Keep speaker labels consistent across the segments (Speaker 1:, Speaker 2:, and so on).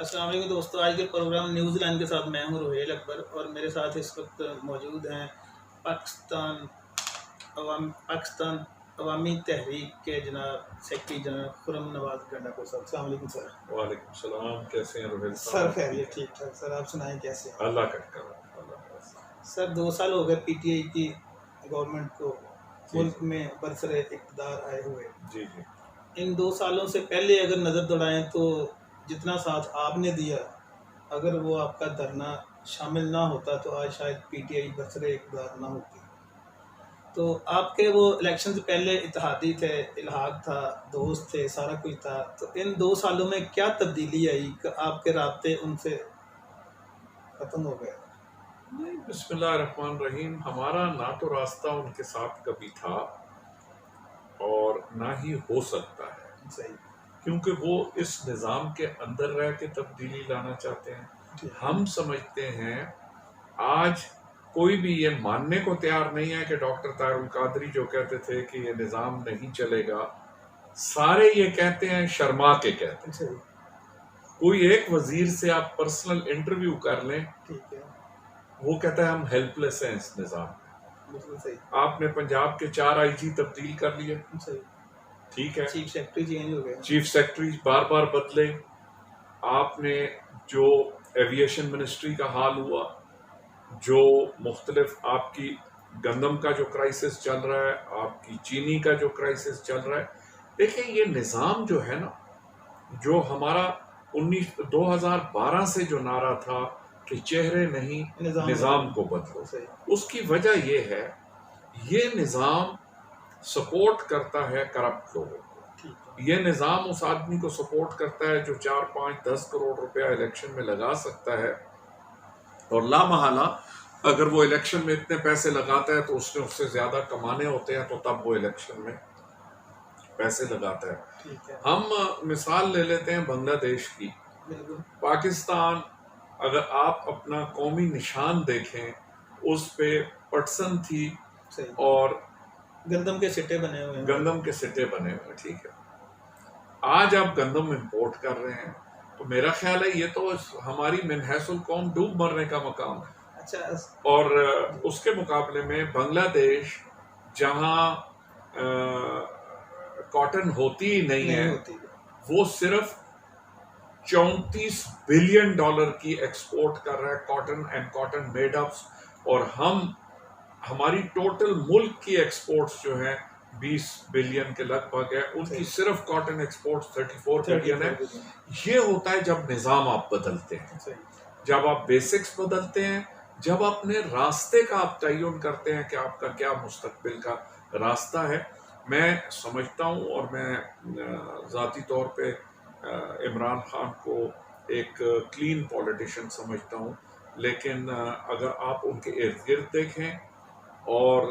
Speaker 1: السلام علیکم دوستو، آج کے پروگرام نیوزی لینڈ کے ساتھ میں ہوں روہیل اکبر، اور میرے ساتھ اس وقت موجود ہیں پاکستان عوامی تحریک کے جناب سیکرٹری جناب خرم نواز گنڈا کو صاحب۔ السلام علیکم سر۔
Speaker 2: وعلیکم السلام، کیسے ہیں روہیل
Speaker 1: سر
Speaker 2: صاحب؟
Speaker 1: خیریت، ٹھیک ٹھاک سر، آپ سنائیں کیسے ہیں؟
Speaker 2: اللہ کا کرم، اللہ کا کرم۔
Speaker 1: سر 2 سال ہو گئے پی ٹی آئی کی گورنمنٹ کو ملک میں برسر اقتدار آئے ہوئے۔
Speaker 2: جی جی
Speaker 1: ان 2 سالوں سے پہلے اگر نظر دوڑائیں تو جتنا ساتھ آپ نے دیا، اگر وہ آپ کا دھرنا شامل نہ ہوتا تو آج شاید پی ٹی آئی برسر اقتدار نہ ہوتی۔ تو آپ کے وہ الیکشن سے پہلے اتحادی تھے، الحاق تھا، دوست تھے، سارا کچھ تھا، تو ان 2 سالوں میں کیا تبدیلی آئی کہ آپ کے رابطے ان سے ختم ہو گئے؟
Speaker 2: نہیں، بسم اللہ الرحمن الرحیم، ہمارا نہ تو راستہ ان کے ساتھ کبھی تھا اور نہ ہی ہو سکتا ہے،
Speaker 1: صحیح۔
Speaker 2: کیونکہ وہ اس نظام کے اندر رہ کے تبدیلی لانا چاہتے ہیں۔ ہم سمجھتے ہیں آج کوئی بھی یہ ماننے کو تیار نہیں ہے کہ ڈاکٹر طاہر القادری جو کہتے تھے کہ یہ نظام نہیں چلے گا، سارے یہ کہتے ہیں شرما کے کہتے ہیں۔
Speaker 1: صحیح،
Speaker 2: کوئی ایک وزیر سے آپ پرسنل انٹرویو کر لیں،
Speaker 1: ٹھیک ہے،
Speaker 2: وہ کہتا ہے ہم ہیلپ لیس ہیں اس نظام میں۔
Speaker 1: بالکل صحیح،
Speaker 2: آپ نے پنجاب کے 4 آئی جی تبدیل کر لیے،
Speaker 1: صحیح،
Speaker 2: ٹھیک ہے،
Speaker 1: چیف سیکرٹری چینج ہو گئے،
Speaker 2: چیف سیکرٹری بار بار بدلے، آپ نے جو ایویشن منسٹری کا حال ہوا، جو مختلف آپ کی گندم کا جو کرائسس چل رہا ہے، آپ کی چینی کا جو کرائسس چل رہا ہے، دیکھیں یہ نظام جو ہے نا، جو ہمارا 2012 سے جو نعرہ تھا کہ چہرے نہیں نظام کو بدلو،
Speaker 1: صحیح،
Speaker 2: اس کی وجہ یہ ہے یہ نظام سپورٹ کرتا ہے کرپٹ لوگوں کو،
Speaker 1: ٹھیک ہے،
Speaker 2: یہ نظام اس آدمی کو سپورٹ کرتا ہے جو 4 5 10 کروڑ روپیہ الیکشن میں لگا سکتا ہے، اور لامحالہ اگر وہ الیکشن میں اتنے پیسے لگاتا ہے تو اس نے اس سے زیادہ کمانے ہوتے ہیں، تو تب وہ الیکشن میں پیسے لگاتا ہے۔
Speaker 1: ٹھیک ہے،
Speaker 2: ہم مثال لے لیتے ہیں بنگلہ دیش کی۔
Speaker 1: بالکل
Speaker 2: پاکستان اگر آپ اپنا قومی نشان دیکھیں، اس پہ پٹسن تھی
Speaker 1: صحیح،
Speaker 2: اور
Speaker 1: گندم کے سٹے بنے ہوئے ہیں،
Speaker 2: گندم کے سٹے بنے ہوئے، ٹھیک ہے۔ آج آپ گندم امپورٹ کر رہے ہیں، تو میرا خیال ہے یہ تو ہماری من حیث القوم ڈوب مرنے کا مقام ہے۔
Speaker 1: اچھا،
Speaker 2: اور اس کے مقابلے میں بنگلہ دیش جہاں کاٹن ہوتی ہی نہیں ہے،
Speaker 1: ہوتی،
Speaker 2: وہ صرف 34 بلین ڈالر کی ایکسپورٹ کر رہا ہے cotton and cotton made ups, اور ہماری ٹوٹل ملک کی ایکسپورٹس جو ہیں 20 بلین کے لگ بھگ ہے، ان کی صرف کاٹن ایکسپورٹس 34 بلین ہے۔ یہ ہوتا ہے جب نظام آپ بدلتے ہیں، جب آپ بیسکس بدلتے ہیں، جب اپنے راستے کا آپ تعین کرتے ہیں کہ آپ کا کیا مستقبل کا راستہ ہے۔ میں سمجھتا ہوں اور میں ذاتی طور پہ عمران خان کو ایک کلین پولیٹیشین سمجھتا ہوں، لیکن اگر آپ ان کے ارد گرد دیکھیں اور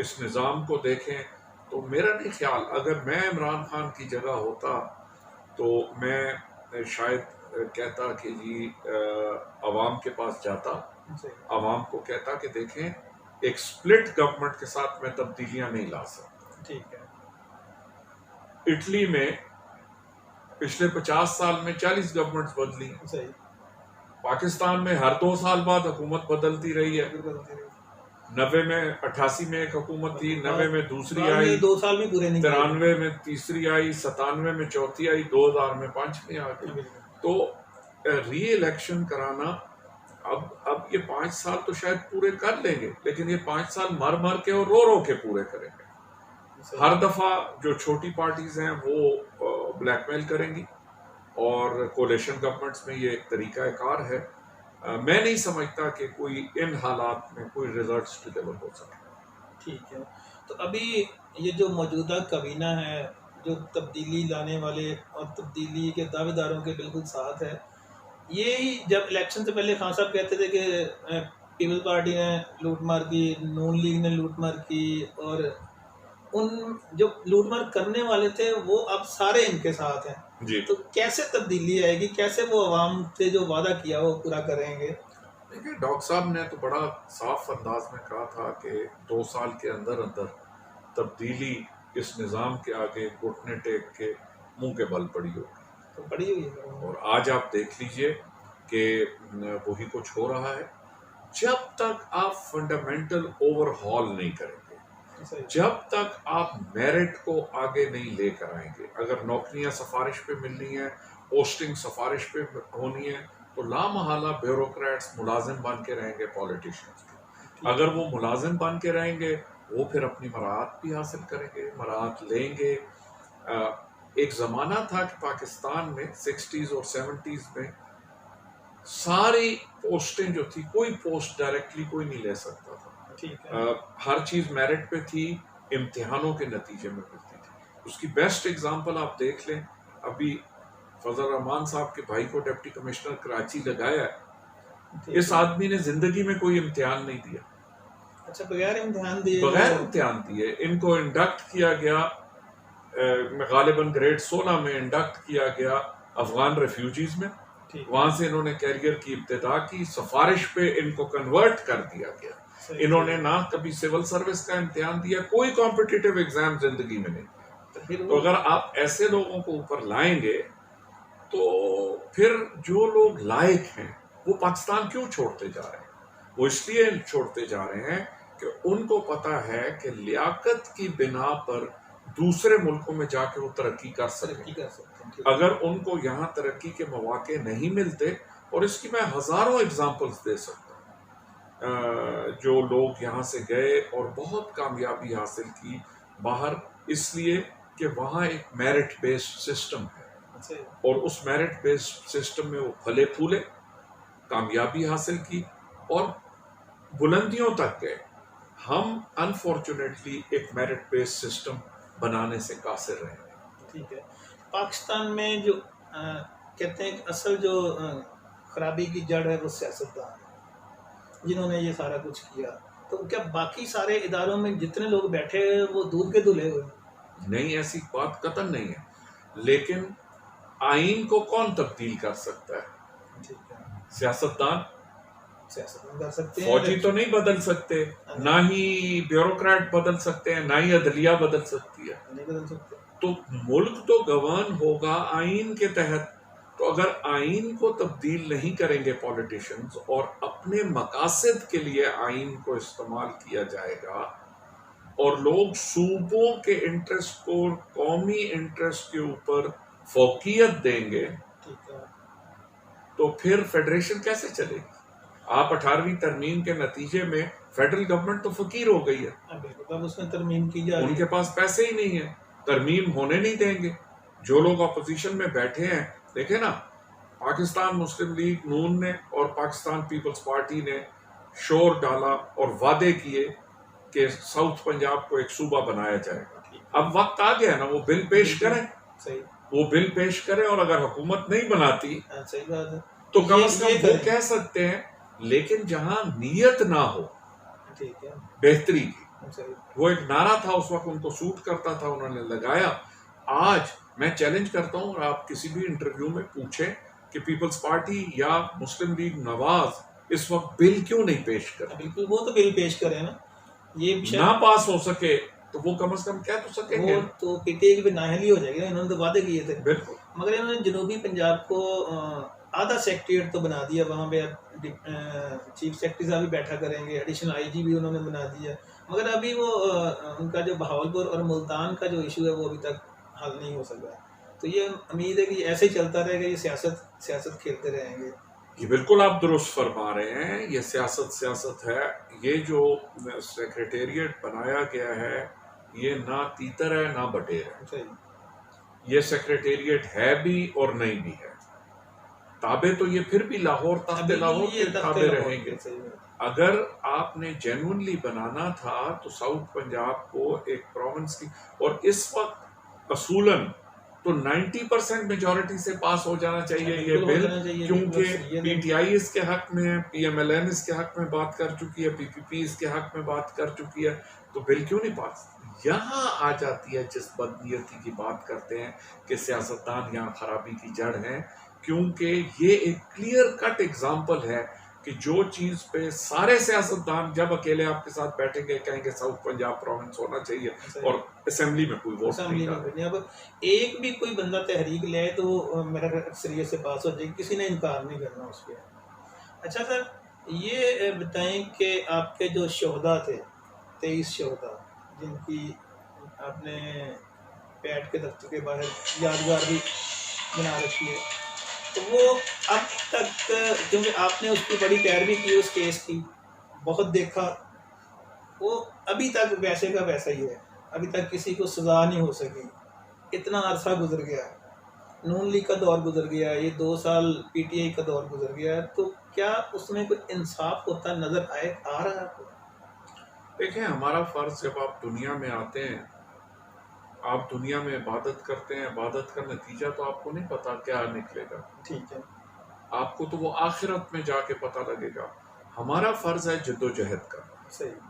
Speaker 2: اس نظام کو دیکھیں تو میرا نہیں خیال، اگر میں عمران خان کی جگہ ہوتا تو میں شاید کہتا کہ جی عوام کے پاس جاتا، عوام کو کہتا کہ دیکھیں ایک سپلٹ گورنمنٹ کے ساتھ میں تبدیلیاں نہیں لا سکتا۔
Speaker 1: ٹھیک ہے،
Speaker 2: اٹلی میں پچھلے 50 سال میں 40 گورنمنٹس بدلی،
Speaker 1: صحیح،
Speaker 2: پاکستان میں ہر 2 سال بعد حکومت بدلتی رہی ہے۔ 90 میں 88 میں ایک حکومت تھی، 90 میں دوسری آئی،
Speaker 1: 2 سال بھی پورے نہیں،
Speaker 2: 93 میں تیسری آئی، 97 میں چوتھی آئی، 2000 میں 5ویں آ گئی۔ تو ری الیکشن کرانا، اب یہ 5 سال تو شاید پورے کر لیں گے، لیکن یہ 5 سال مر مر کے اور رو رو کے پورے کریں گے۔ ہر دفعہ جو چھوٹی پارٹیز ہیں وہ بلیک میل کریں گی، اور کولیشن گورنمنٹس میں یہ ایک طریقہ کار ہے۔ میں نہیں سمجھتا کہ کوئی ان حالات میں کوئی ریزلٹس ڈیلیور ہو سکے۔
Speaker 1: ٹھیک ہے، تو ابھی یہ جو موجودہ کابینہ ہے جو تبدیلی لانے والے اور تبدیلی کے دعوے داروں کے بالکل ساتھ ہے، یہی جب الیکشن سے پہلے خان صاحب کہتے تھے کہ پیپلز پارٹی نے لوٹ مار کی، نون لیگ نے لوٹ مار کی، اور ان جو لوٹ مار کرنے والے تھے وہ اب سارے ان کے ساتھ ہیں،
Speaker 2: جی،
Speaker 1: تو کیسے تبدیلی آئے گی؟ کیسے وہ عوام سے جو وعدہ کیا وہ پورا کریں گے؟
Speaker 2: دیکھیے ڈاکٹر صاحب نے تو بڑا صاف انداز میں کہا تھا کہ 2 سال کے اندر تبدیلی اس نظام کے آگے گھٹنے ٹیک کے منہ کے بل پڑی ہوگی۔
Speaker 1: تو پڑی ہوئی ہے.
Speaker 2: اور آج آپ دیکھ لیجئے کہ وہی کچھ ہو رہا ہے. جب تک آپ فنڈامنٹل اوور ہال نہیں کریں گے،
Speaker 1: صحیح.
Speaker 2: جب تک آپ میرٹ کو آگے نہیں لے کر آئیں گے، اگر نوکریاں سفارش پہ ملنی ہیں، پوسٹنگ سفارش پہ ہونی ہے، تو لامحالہ بیوروکریٹس ملازم بن کے رہیں گے پولیٹیشنز کے. اگر وہ ملازم بن کے رہیں گے، وہ پھر اپنی مراعات بھی حاصل کریں گے، مراعات لیں گے. ایک زمانہ تھا کہ پاکستان میں 60s اور 70s میں ساری پوسٹیں جو تھی، کوئی پوسٹ ڈائریکٹلی کوئی نہیں لے سکتا تھا.
Speaker 1: ٹھیک ہے.
Speaker 2: ہر چیز میرٹ پہ تھی، امتحانوں کے نتیجے میں ملتی تھی. اس کی بیسٹ اگزامپل آپ دیکھ لیں، ابھی فضل الرحمان صاحب کے بھائی کو ڈپٹی کمشنر کراچی لگایا ہے. اس آدمی نے زندگی میں کوئی امتحان نہیں دیا.
Speaker 1: اچھا، بغیر امتحان دیے؟
Speaker 2: بغیر امتحان دیے ان کو انڈکٹ کیا گیا، غالباً گریڈ 16 میں انڈکٹ کیا گیا افغان ریفیوجیز میں. وہاں سے انہوں نے کیریئر کی ابتدا کی، سفارش پہ ان کو کنورٹ کر دیا گیا. انہوں نے نہ کبھی سول سروس کا امتحان دیا، کوئی کمپٹیٹیو ایگزام زندگی میں نہیں. تو اگر آپ ایسے لوگوں کو اوپر لائیں گے تو پھر جو لوگ لائق ہیں وہ پاکستان کیوں چھوڑتے جا رہے ہیں؟ وہ اس لیے چھوڑتے جا رہے ہیں کہ ان کو پتا ہے کہ لیاقت کی بنا پر دوسرے ملکوں میں جا کے وہ ترقی کر سکیں. اگر ان کو یہاں ترقی کے مواقع نہیں ملتے، اور اس کی میں ہزاروں اگزامپلس دے سکتا ہوں، جو لوگ یہاں سے گئے اور بہت کامیابی حاصل کی باہر، اس لیے کہ وہاں ایک میرٹ بیسڈ سسٹم ہے، اور اس میرٹ بیسڈ سسٹم میں وہ پھلے پھولے، کامیابی حاصل کی اور بلندیوں تک گئے. ہم انفارچونیٹلی ایک میرٹ بیسڈ سسٹم بنانے سے قاصر رہے.
Speaker 1: ٹھیک ہے. پاکستان میں جو کہتے ہیں کہ اصل جو خرابی کی جڑ ہے وہ سیاستدان ہیں، جنہوں نے یہ سارا کچھ کیا. تو کیا باقی سارے اداروں میں جتنے لوگ بیٹھے ہیں وہ دودھ کے دھلے ہوئے؟
Speaker 2: نہیں، ایسی بات قطعاً نہیں ہے. لیکن آئین کو کون تبدیل کر سکتا ہے؟
Speaker 1: ٹھیک ہے.
Speaker 2: سیاستدان.
Speaker 1: سیاستدان کر سکتے ہیں،
Speaker 2: فوجی تو نہیں بدل سکتے، نہ ہی بیوروکریٹ بدل سکتے ہیں، نہ ہی عدلیہ بدل سکتی ہے.
Speaker 1: نہیں بدل سکتے.
Speaker 2: تو ملک تو گورن ہوگا آئین کے تحت. تو اگر آئین کو تبدیل نہیں کریں گے پولیٹیشنز، اور اپنے مقاصد کے لیے آئین کو استعمال کیا جائے گا، اور لوگ صوبوں کے انٹرسٹ کو قومی انٹرسٹ کے اوپر فوقیت دیں گے، تو پھر فیڈریشن کیسے چلے گی؟ آپ 18ویں ترمیم کے نتیجے میں فیڈرل گورنمنٹ تو فقیر ہو گئی ہے.
Speaker 1: اب اس میں ترمیم کی جا رہی ہے،
Speaker 2: ان کے پاس پیسے ہی نہیں ہیں، ترمیم ہونے نہیں دیں گے. جو لوگ اپوزیشن میں بیٹھے ہیں، دیکھیں نا، پاکستان مسلم لیگ نون نے اور پاکستان پیپلز پارٹی نے شور ڈالا اور وعدے کیے کہ ساؤتھ پنجاب کو ایک صوبہ بنایا جائے گا. اب وقت آ گیا نا، وہ بل پیش کریں. وہ بل پیش کریں، اور اگر حکومت نہیں بناتی تو کم از کم وہ کہہ سکتے ہیں. لیکن جہاں نیت نہ ہو بہتری کی، وہ ایک نعرہ تھا اس وقت، ان کو سوٹ کرتا تھا، انہوں نے لگایا. آج میں چیلنج کرتا ہوں، اور آپ کسی بھی انٹرویو میں پوچھیں کہ پیپلز پارٹی یا مسلم لیگ نواز اس وقت بل کیوں نہیں پیش کرتے؟
Speaker 1: بالکل، وہ تو بل پیش کرے نا. یہ
Speaker 2: نہ پاس ہو سکے تو وہ کم از کم کہہ تو سکیں گے.
Speaker 1: وہ تو پی ٹی آئی کی نااہلی ہو جائے گی. انہوں نے تو وعدے کیے تھے.
Speaker 2: بالکل.
Speaker 1: مگر انہوں نے جنوبی پنجاب کو آدھا سیکٹریٹ تو بنا دیا، وہاں پہ چیف سیکرٹری صاحب بھی بیٹھا کریں گے، ایڈیشنل آئی جی بھی انہوں نے بنا دیا. مگر ابھی وہ ان کا جو بہاولپور اور ملتان کا جو ایشو ہے وہ ابھی تک حل نہیں ہو سکا. تو یہ امید ہے کہ ایسے ہی چلتا رہے گا، یہ سیاست کھیلتے رہیں گے.
Speaker 2: یہ بالکل آپ درست فرما رہے ہیں. یہ سیاست ہے. یہ جو سیکریٹریٹ بنایا گیا ہے، یہ نہ تیتر ہے نہ بٹیر ہے. یہ سیکریٹریٹ ہے بھی اور نہیں بھی ہے. تابع تو یہ پھر بھی لاہور تخت لاہور کے تابع رہیں گے. اگر آپ نے جینونلی بنانا تھا تو ساؤتھ پنجاب کو ایک پروونس کی، اور اس وقت اصولاً تو 90% میجورٹی سے پاس ہو جانا چاہیے یہ بل، کیونکہ پی ٹی آئی اس کے حق میں ہے، پی ایم ایل این اس کے حق میں بات کر چکی ہے، پی پی پی اس کے حق میں بات کر چکی ہے. تو بل کیوں نہیں پاس؟ یہاں آ جاتی ہے جس بدنیتی کی بات کرتے ہیں کہ سیاستدان یہاں خرابی کی جڑ ہیں، کیونکہ یہ ایک کلیئر کٹ ایگزامپل ہے کہ جو چیز پہ سارے سیاستدان جب اکیلے آپ کے ساتھ بیٹھیں گے کہیں گے ساؤتھ پنجاب پروونس ہونا چاہیے اور اسمبلی میں کوئی ووٹ نہیں ڈالے.
Speaker 1: اب ایک بھی کوئی بندہ تحریک لے تو وہ میرا اکثریت سے پاس ہو جائے گی, کسی نے انکار نہیں کرنا اس پہ. اچھا سر, یہ بتائیں کہ آپ کے جو شہدا تھے 23 شہدا جن کی آپ نے پیٹ کے دفتر کے باہر یادگار بھی بنا رکھی ہے, تو وہ اب تک, کیونکہ آپ نے اس کی بڑی پیروی کی اس کیس کی, بہت دیکھا, وہ ابھی تک ویسے کا ویسا ہی ہے, ابھی تک کسی کو سزا نہیں ہو سکی. اتنا عرصہ گزر گیا, نون لیگ کا دور گزر گیا, یہ 2 سال پی ٹی آئی کا دور گزر گیا, تو کیا اس میں کوئی انصاف ہوتا نظر آ رہا ہے آپ کو؟
Speaker 2: دیکھیں, ہمارا فرض جب آپ دنیا میں آتے ہیں, آپ دنیا میں عبادت کرتے ہیں, عبادت کا نتیجہ تو آپ کو نہیں پتا کیا نکلے گا,
Speaker 1: ٹھیک ہے,
Speaker 2: آپ کو تو وہ آخرت میں جا کے پتہ لگے گا. ہمارا فرض ہے جد و جہد کرنا,
Speaker 1: صحیح,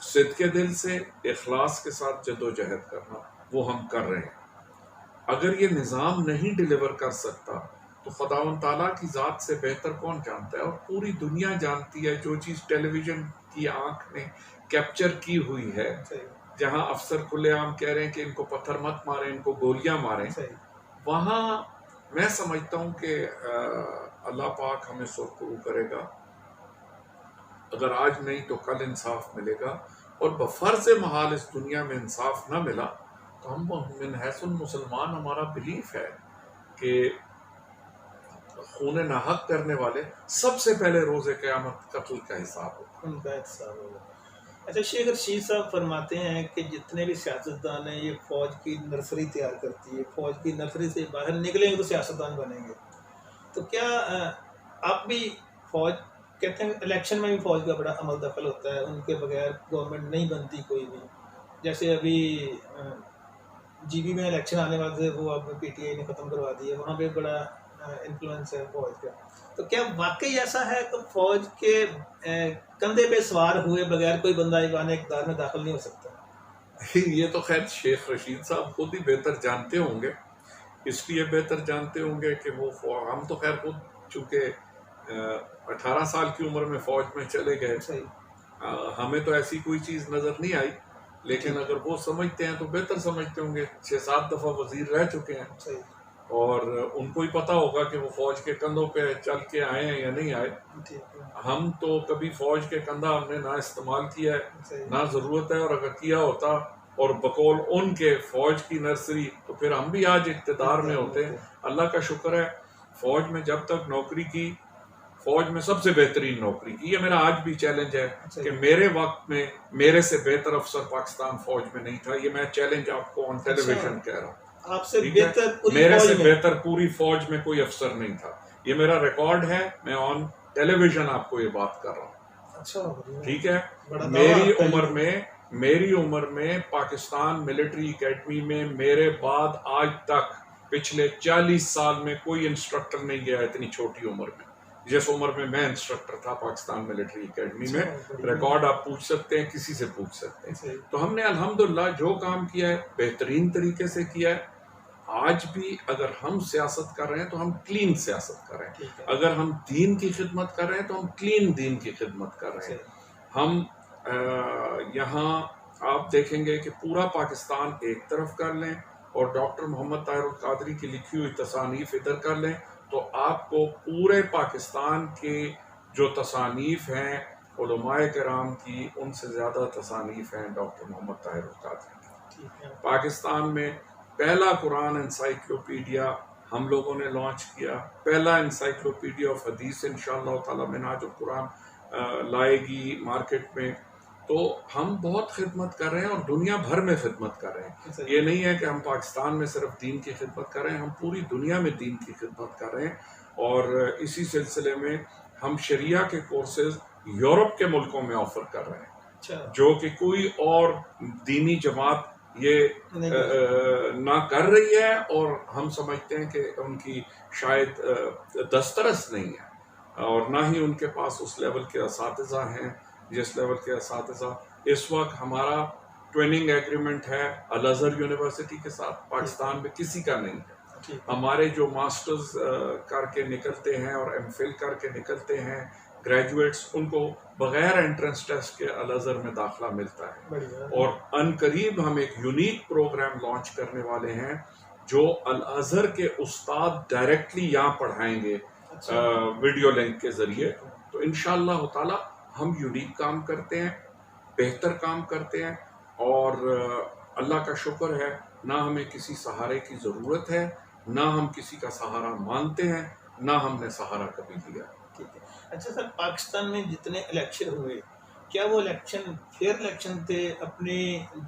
Speaker 2: صدق کے دل سے اخلاص کے ساتھ جد و جہد کرنا, وہ ہم کر رہے ہیں. اگر یہ نظام نہیں ڈیلیور کر سکتا تو خداوند تعالیٰ کی ذات سے بہتر کون جانتا ہے, اور پوری دنیا جانتی ہے. جو چیز ٹیلی ویژن کی آنکھ نے کیپچر کی ہوئی ہے,
Speaker 1: صحیح,
Speaker 2: جہاں افسر کھلے عام کہہ رہے ہیں کہ ان کو پتھر مت ماریں, ان کو گولیاں ماریں,
Speaker 1: صحیح,
Speaker 2: وہاں میں سمجھتا ہوں کہ اللہ پاک ہمیں سرخرو کرے گا. اگر آج نہیں تو کل انصاف ملے گا, اور بفرض محال اس دنیا میں انصاف نہ ملا تو ہم من حیث المسلمان ہمارا بلیف ہے کہ خون ناحق کرنے والے سب سے پہلے روز قیامت قتل کا حساب ہوگا,
Speaker 1: ان کا حساب ہوگا. اچھا, شیخ رشید صاحب فرماتے ہیں کہ جتنے بھی سیاستدان ہیں یہ فوج کی نرسری تیار کرتی ہے, فوج کی نرسری سے باہر نکلیں گے تو سیاستدان بنیں گے. تو کیا آپ بھی فوج, کہتے ہیں الیکشن میں بھی فوج کا بڑا عمل دخل ہوتا ہے, ان کے بغیر گورنمنٹ نہیں بنتی کوئی بھی. جیسے ابھی جی بی میں الیکشن آنے والے تھے, وہ اب پی ٹی آئی نے ختم کروا دی ہے, وہاں پہ بڑا انفلوئنس ہے فوج کا. تو کیا واقعی ایسا ہے کہ فوج کے کندھے پہ سوار ہوئے بغیر کوئی بندہ ایوان اقتدار میں داخل نہیں ہو سکتا؟
Speaker 2: یہ تو خیر شیخ رشید صاحب خود ہی بہتر جانتے ہوں گے, اس لیے بہتر جانتے ہوں گے کہ وہ ہم تو خیر خود چونکہ 18 سال کی عمر میں فوج میں چلے گئے,
Speaker 1: صحیح,
Speaker 2: ہمیں تو ایسی کوئی چیز نظر نہیں آئی, لیکن اگر وہ سمجھتے ہیں تو بہتر سمجھتے ہوں گے. 6-7 دفعہ وزیر رہ چکے ہیں,
Speaker 1: صحیح,
Speaker 2: اور ان کو ہی پتا ہوگا کہ وہ فوج کے کندھوں پہ چل کے آئے ہیں یا نہیں آئے.
Speaker 1: ٹھیک ہے,
Speaker 2: ہم تو کبھی فوج کے کندھا ہم نے نہ استعمال کیا ہے,
Speaker 1: صحیح,
Speaker 2: نہ ضرورت ہے, اور اگر کیا ہوتا اور بقول ان کے فوج کی نرسری تو پھر ہم بھی آج اقتدار میں ہوتے. اللہ کا شکر ہے فوج میں جب تک نوکری کی, فوج میں سب سے بہترین نوکری کی. یہ میرا آج بھی چیلنج ہے کہ میرے وقت میں میرے سے بہتر افسر پاکستان فوج میں نہیں تھا. یہ میں چیلنج آپ کو آن ٹیلی ویژن کہہ رہا ہوں,
Speaker 1: آپ سے بہتر
Speaker 2: میرے سے بہتر پوری فوج میں کوئی افسر نہیں تھا. یہ میرا ریکارڈ ہے, میں آن ٹیلی ویژن آپ کو یہ بات کر رہا ہوں.
Speaker 1: اچھا,
Speaker 2: ٹھیک ہے, میری عمر میں پاکستان ملٹری اکیڈمی میں میرے بعد آج تک پچھلے 40 سال میں کوئی انسٹرکٹر نہیں گیا اتنی چھوٹی عمر میں جس عمر میں انسٹرکٹر تھا پاکستان ملٹری اکیڈمی میں. ریکارڈ آپ پوچھ سکتے ہیں, کسی سے پوچھ سکتے ہیں. تو ہم نے الحمدللہ جو کام کیا ہے بہترین طریقے سے کیا ہے. آج بھی اگر ہم سیاست کر رہے ہیں تو ہم کلین سیاست کر رہے ہیں, اگر ہم دین کی خدمت کر رہے ہیں تو ہم کلین دین کی خدمت کر رہے ہیں. ہم یہاں آپ دیکھیں گے کہ پورا پاکستان ایک طرف کر لیں اور ڈاکٹر محمد طاہر القادری کی لکھی ہوئی تصانیف ادھر کر لیں تو آپ کو پورے پاکستان کے جو تصانیف ہیں علماء کرام کی, ان سے زیادہ تصانیف ہیں ڈاکٹر محمد طاہر القادری کی. پاکستان میں پہلا قرآن انسائکلوپیڈیا ہم لوگوں نے لانچ کیا, پہلا انسائکلوپیڈیا آف حدیث انشاءاللہ تعالی منہاج القرآن لائے گی مارکیٹ میں. تو ہم بہت خدمت کر رہے ہیں اور دنیا بھر میں خدمت کر رہے ہیں. یہ نہیں ہے کہ ہم پاکستان میں صرف دین کی خدمت کر رہے ہیں, ہم پوری دنیا میں دین کی خدمت کر رہے ہیں. اور اسی سلسلے میں ہم شریعہ کے کورسز یورپ کے ملکوں میں آفر کر رہے ہیں, جو کہ کوئی اور دینی جماعت یہ نہ کر رہی ہے, اور ہم سمجھتے ہیں کہ ان کی شاید دسترس نہیں ہے, اور نہ ہی ان کے پاس اس لیول کے اساتذہ ہیں جس لیول کے اساتذہ. اس وقت ہمارا ٹریننگ ایگریمنٹ ہے الازہر یونیورسٹی کے ساتھ, پاکستان میں کسی کا نہیں ہے.
Speaker 1: ٹھیک ہے،
Speaker 2: ہمارے جو ماسٹرز کر کے نکلتے ہیں اور ایم فل کر کے نکلتے ہیں گریجویٹس، ان کو بغیر انٹرنس ٹیسٹ کے الازہر میں داخلہ ملتا ہے.
Speaker 1: بڑھیا.
Speaker 2: اور ان قریب ہم ایک یونیک پروگرام لانچ کرنے والے ہیں جو الازہر کے استاد ڈائریکٹلی یہاں پڑھائیں گے
Speaker 1: اچھا.
Speaker 2: ویڈیو لنک کے ذریعے. تو انشاءاللہ تعالی ہم یونیک کام کرتے ہیں، بہتر کام کرتے ہیں، اور اللہ کا شکر ہے نہ ہمیں کسی سہارے کی ضرورت ہے، نہ ہم کسی کا سہارا مانتے ہیں، نہ ہم نے سہارا کبھی دیا.
Speaker 1: ٹھیک ہے. اچھا سر، پاکستان میں جتنے الیکشن ہوئے، کیا وہ الیکشن فیئر الیکشن تھے؟ اپنے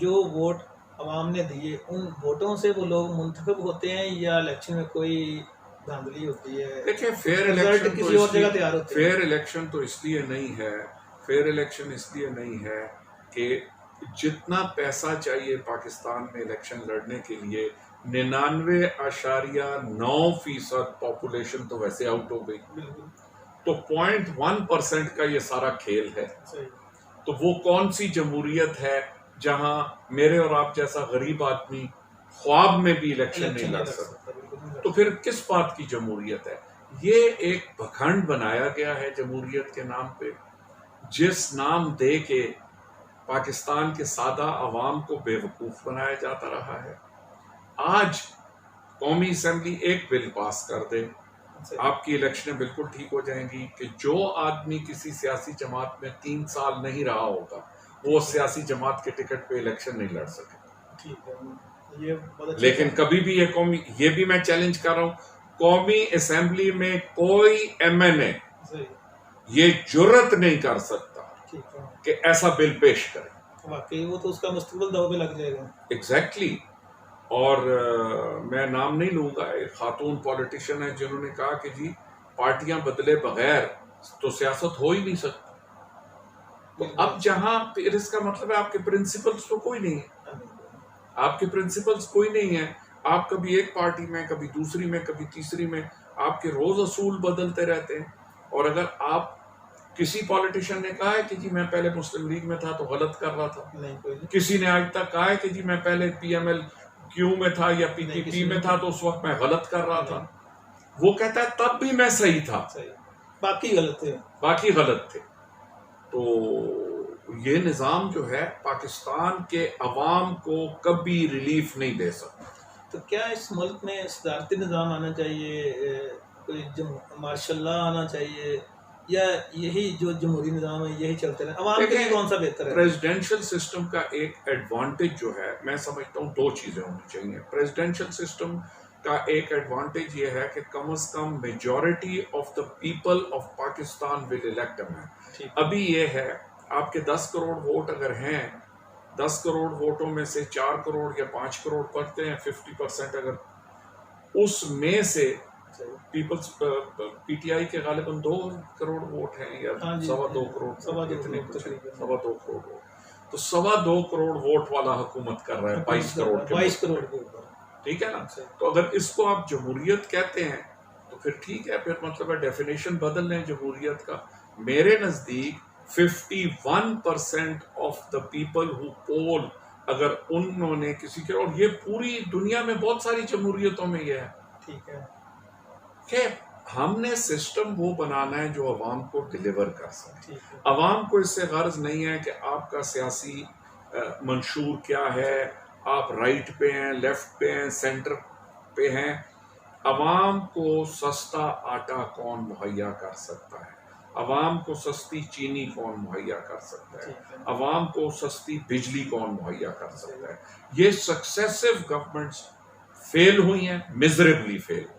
Speaker 1: جو ووٹ عوام نے دیے ان ووٹوں سے وہ لوگ منتخب ہوتے ہیں، یا الیکشن میں کوئی دھاندلی ہوتی ہے؟
Speaker 2: دیکھیں فیئر
Speaker 1: رزلٹ
Speaker 2: الیکشن
Speaker 1: کسی اور جگہ تیار ہوتے ہیں.
Speaker 2: فیئر الیکشن تو اس لیے نہیں ہے، فیئر الیکشن اس لیے نہیں ہے کہ جتنا پیسہ چاہیے پاکستان میں الیکشن لڑنے کے لیے 99.9% پاپولیشن تو ویسے آؤٹ ہو گئی،
Speaker 1: بالکل
Speaker 2: تو 0.1% کا یہ سارا کھیل ہے.
Speaker 1: صحیح.
Speaker 2: تو وہ کون سی جمہوریت ہے جہاں میرے اور آپ جیسا غریب آدمی خواب میں بھی الیکشن نہیں لڑ سکتا؟
Speaker 1: بالکل.
Speaker 2: تو پھر کس بات کی جمہوریت ہے؟ یہ ایک بکھنڈ بنایا گیا ہے جمہوریت کے نام پہ، جس نام دے کے پاکستان کے سادہ عوام کو بے وقوف بنایا جاتا رہا ہے. آج قومی اسمبلی ایک بل پاس کر دے، آپ کی الیکشنیں بالکل ٹھیک ہو جائیں گی کہ جو آدمی کسی سیاسی جماعت میں 3 سال نہیں رہا ہوگا وہ سیاسی جماعت کے ٹکٹ پہ الیکشن نہیں لڑ سکے.
Speaker 1: ٹھیک ہے. یہ بہت اچھا.
Speaker 2: لیکن کبھی بھی یہ بھی میں چیلنج کر رہا ہوں، قومی اسمبلی میں کوئی ایم این اے یہ جرت نہیں کر سکتا کہ ایسا بل پیش کرے.
Speaker 1: واقعی وہ تو اس کا مستقبل داؤ پہ لگ جائے گا.
Speaker 2: ایگزیکٹلی. اور میں نام نہیں لوں گا، ایک خاتون پولیٹیشین ہے جنہوں نے کہا کہ جی پارٹیاں بدلے بغیر تو سیاست ہو ہی نہیں سکتی. تو اب جہاں پھر اس کا مطلب ہے آپ کے پرنسپلز تو کوئی نہیں ہے، آپ کے پرنسپلز کوئی نہیں ہے. آپ کبھی ایک پارٹی میں، کبھی دوسری میں، کبھی تیسری میں، آپ کے روز اصول بدلتے رہتے ہیں. اور اگر آپ کسی پولیٹیشین نے کہا ہے کہ جی میں پہلے مسلم لیگ میں تھا تو غلط کر رہا تھا، کسی نے آج تک کہا ہے کہ جی میں پہلے پی ایم ایل کیو میں تھا یا پی ٹی پی میں تھا تو اس وقت میں غلط کر رہا تھا، وہ کہتا ہے تب بھی میں صحیح تھا،
Speaker 1: باقی
Speaker 2: غلط تھے. تو یہ نظام جو ہے پاکستان کے عوام کو کبھی ریلیف نہیں دے سکتا.
Speaker 1: تو کیا اس ملک میں صدارتی نظام آنا چاہیے، کوئی ماشاء اللہ آنا چاہیے، یا یہی جو جمہوری نظام ہے یہی چلتے رہے؟ عوام کے لیے کون سا بہتر ہے؟
Speaker 2: پریزیڈینشل سسٹم کا ایک ایڈوانٹیج جو ہے میں سمجھتا ہوں 2 چیزیں ہونی چاہیے. پریزیڈینشل سسٹم کا ایک ایڈوانٹیج یہ ہے کہ کم از کم majority of the people of Pakistan will elect a man. ابھی یہ ہے آپ کے 10 کروڑ ووٹ اگر ہیں، 10 کروڑ ووٹوں میں سے 4 کروڑ یا 5 کروڑ پڑتے ہیں، 50% اگر اس میں سے پیپلز پی ٹی آئی کے غالباً 2 کروڑ ووٹ ہیں یا 2.25 کروڑ، 2.25 کروڑ ووٹ، تو 2.25 کروڑ ووٹ والا حکومت کر رہا ہے 22 کروڑ کے اوپر. ٹھیک ہے نا؟ تو اگر اس کو آپ جمہوریت کہتے ہیں تو پھر ٹھیک ہے، پھر مطلب ہے ڈیفینیشن بدل لیں جمہوریت کا. میرے نزدیک 51% آف دا پیپل ہو پول، اگر انہوں نے کسی کے، اور یہ پوری دنیا میں بہت ساری جمہوریتوں میں یہ ہے،
Speaker 1: ٹھیک ہے،
Speaker 2: کہ ہم نے سسٹم وہ بنانا ہے جو عوام کو ڈیلیور کر سکے. عوام کو اس سے غرض نہیں ہے کہ آپ کا سیاسی منشور کیا ہے، آپ رائٹ پہ ہیں، لیفٹ پہ ہیں، سینٹر پہ ہیں. عوام کو سستا آٹا کون مہیا کر سکتا ہے، عوام کو سستی چینی کون مہیا کر سکتا ہے، عوام کو سستی بجلی کون مہیا کر سکتا ہے. یہ سکسیسو گورنمنٹس فیل ہوئی ہیں، میزریبلی فیل ہوئی ہیں.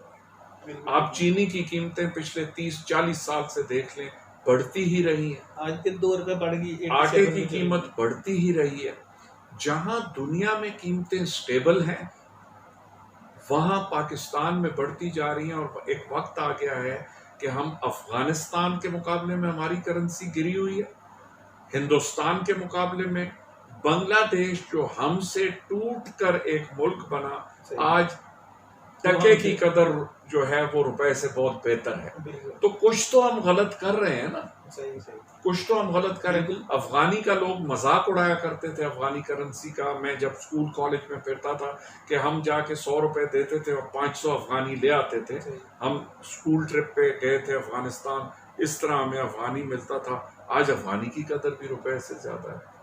Speaker 2: آپ چینی کی قیمتیں پچھلے 30-40 سال سے دیکھ لیں، بڑھتی ہی رہی ہیں.
Speaker 1: آج کے 2 روپے بڑھ گئی،
Speaker 2: آٹے کی قیمت بڑھتی ہی رہی ہے. جہاں دنیا میں قیمتیں سٹیبل ہیں وہاں پاکستان میں بڑھتی جا رہی ہیں. اور ایک وقت آ گیا ہے کہ ہم افغانستان کے مقابلے میں ہماری کرنسی گری ہوئی ہے، ہندوستان کے مقابلے میں بنگلہ دیش جو ہم سے ٹوٹ کر ایک ملک بنا، آج ٹکے کی قدر جو ہے وہ روپے سے بہت بہتر ہے.
Speaker 1: بالکل
Speaker 2: تو کچھ تو ہم غلط کر رہے ہیں نا,
Speaker 1: صحیح صحیح.
Speaker 2: کچھ تو ہم غلط کریں.
Speaker 1: بالکل.
Speaker 2: افغانی کا لوگ مذاق اڑایا کرتے تھے, افغانی کرنسی کا. میں جب اسکول کالج میں پھرتا تھا کہ ہم جا کے 100 روپے دیتے تھے اور 500 افغانی لے آتے تھے. ہم اسکول ٹرپ پہ گئے تھے افغانستان, اس طرح ہمیں افغانی ملتا تھا. آج افغانی کی قدر بھی روپے سے زیادہ ہے.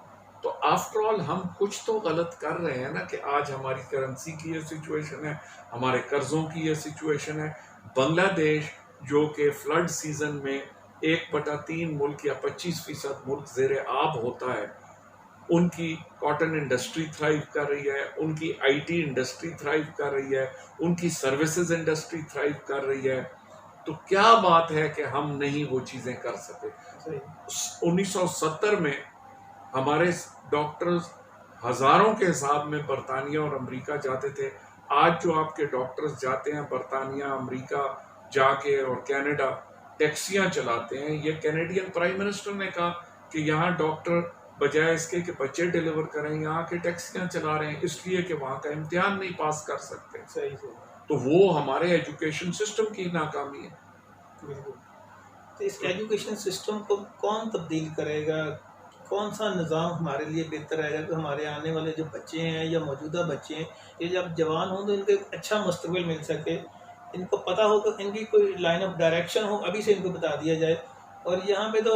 Speaker 2: تو آفٹر آل ہم کچھ تو غلط کر رہے ہیں نا کہ آج ہماری کرنسی کی یہ سچویشن ہے, ہمارے قرضوں کی یہ سچویشن ہے. بنگلہ دیش جو کہ فلڈ سیزن میں 1/3 ملک یا 25% ملک زیر آب ہوتا ہے, ان کی کاٹن انڈسٹری تھرائیو کر رہی ہے, ان کی آئی ٹی انڈسٹری تھرائیو کر رہی ہے, ان کی سروسز انڈسٹری تھرائیو کر رہی ہے. تو کیا بات ہے کہ ہم نہیں وہ چیزیں کر سکے. 1970 میں ہمارے ڈاکٹرز ہزاروں کے حساب میں برطانیہ اور امریکہ جاتے تھے. آج جو آپ کے ڈاکٹرز جاتے ہیں برطانیہ, امریکہ جا کے اور کینیڈا, ٹیکسیاں چلاتے ہیں. یہ کینیڈین پرائم منسٹر نے کہا کہ یہاں ڈاکٹر بجائے اس کے کہ بچے ڈیلیور کریں, یہاں کے ٹیکسیاں چلا رہے ہیں اس لیے کہ وہاں کا امتحان نہیں پاس کر سکتے.
Speaker 1: صحیح صحیح.
Speaker 2: تو وہ ہمارے ایجوکیشن سسٹم کی ناکامی ہے.
Speaker 1: بالکل. تو اس ایجوکیشن سسٹم کو کون تبدیل کرے گا؟ کون سا نظام ہمارے لیے بہتر رہے گا کہ ہمارے آنے والے جو بچے ہیں یا موجودہ بچے ہیں یہ جب جوان ہوں تو ان کو ایک اچھا مستقبل مل سکے, ان کو پتہ ہو کہ ان کی کوئی لائن آف ڈائریکشن ہو, ابھی سے ان کو بتا دیا جائے. اور یہاں پہ تو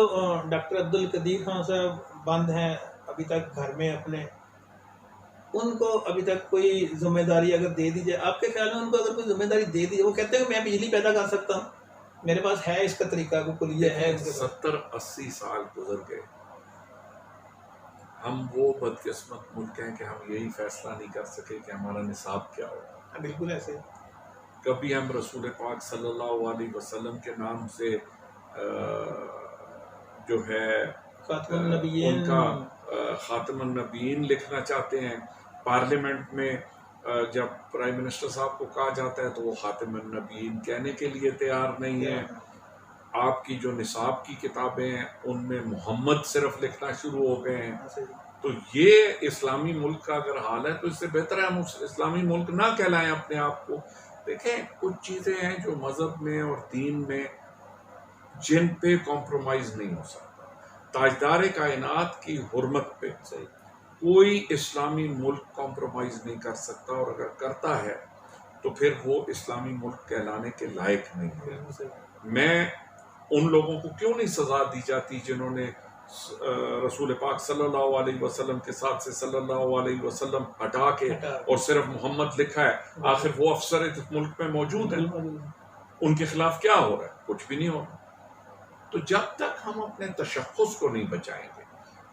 Speaker 1: ڈاکٹر عبدالقدیر خان صاحب بند ہیں ابھی تک گھر میں اپنے, ان کو ابھی تک کوئی ذمہ داری اگر دے دی جائے, آپ کے خیال میں ان کو اگر کوئی ذمہ داری دے دی جائے, وہ کہتے ہیں کہ میں بجلی پیدا کر سکتا ہوں, میرے پاس ہے اس کا طریقہ, کو کلیہ ہے ان کے پاس.
Speaker 2: 70-80 سال گزر گئے, ہم وہ بدقسمت ملک ہیں کہ ہم یہی فیصلہ نہیں کر سکے کہ ہمارا نصاب کیا ہوگا.
Speaker 1: بالکل ایسے.
Speaker 2: کبھی ہم رسول پاک صلی اللہ علیہ وسلم کے نام سے جو ہے
Speaker 1: خاتم النبیین,
Speaker 2: ان کا خاتم النبیین لکھنا چاہتے ہیں. پارلیمنٹ میں جب پرائم منسٹر صاحب کو کہا جاتا ہے تو وہ خاتم النبیین کہنے کے لیے تیار نہیں ہے. آپ کی جو نصاب کی کتابیں ہیں ان میں محمد صرف لکھنا شروع ہو گئے ہیں. تو یہ اسلامی ملک کا اگر حال ہے تو اس سے بہتر ہے ہم اسلامی ملک نہ کہلائیں اپنے آپ کو. دیکھیں کچھ چیزیں ہیں جو مذہب میں اور دین میں جن پہ کمپرومائز نہیں ہو سکتا. تاجدار کائنات کی حرمت پہ کوئی اسلامی ملک کمپرومائز نہیں کر سکتا, اور اگر کرتا ہے تو پھر وہ اسلامی ملک کہلانے کے لائق نہیں ہے. میں ان لوگوں کو کیوں نہیں سزا دی جاتی جنہوں نے رسول پاک صلی اللہ علیہ وسلم کے ساتھ سے صلی اللہ علیہ وسلم ہٹا کے اور صرف محمد لکھا ہے. آخر وہ افسر اس ملک میں موجود ہیں, ان کے خلاف کیا ہو رہا ہے؟ کچھ بھی نہیں ہو رہا. تو جب تک ہم اپنے تشخص کو نہیں بچائیں گے,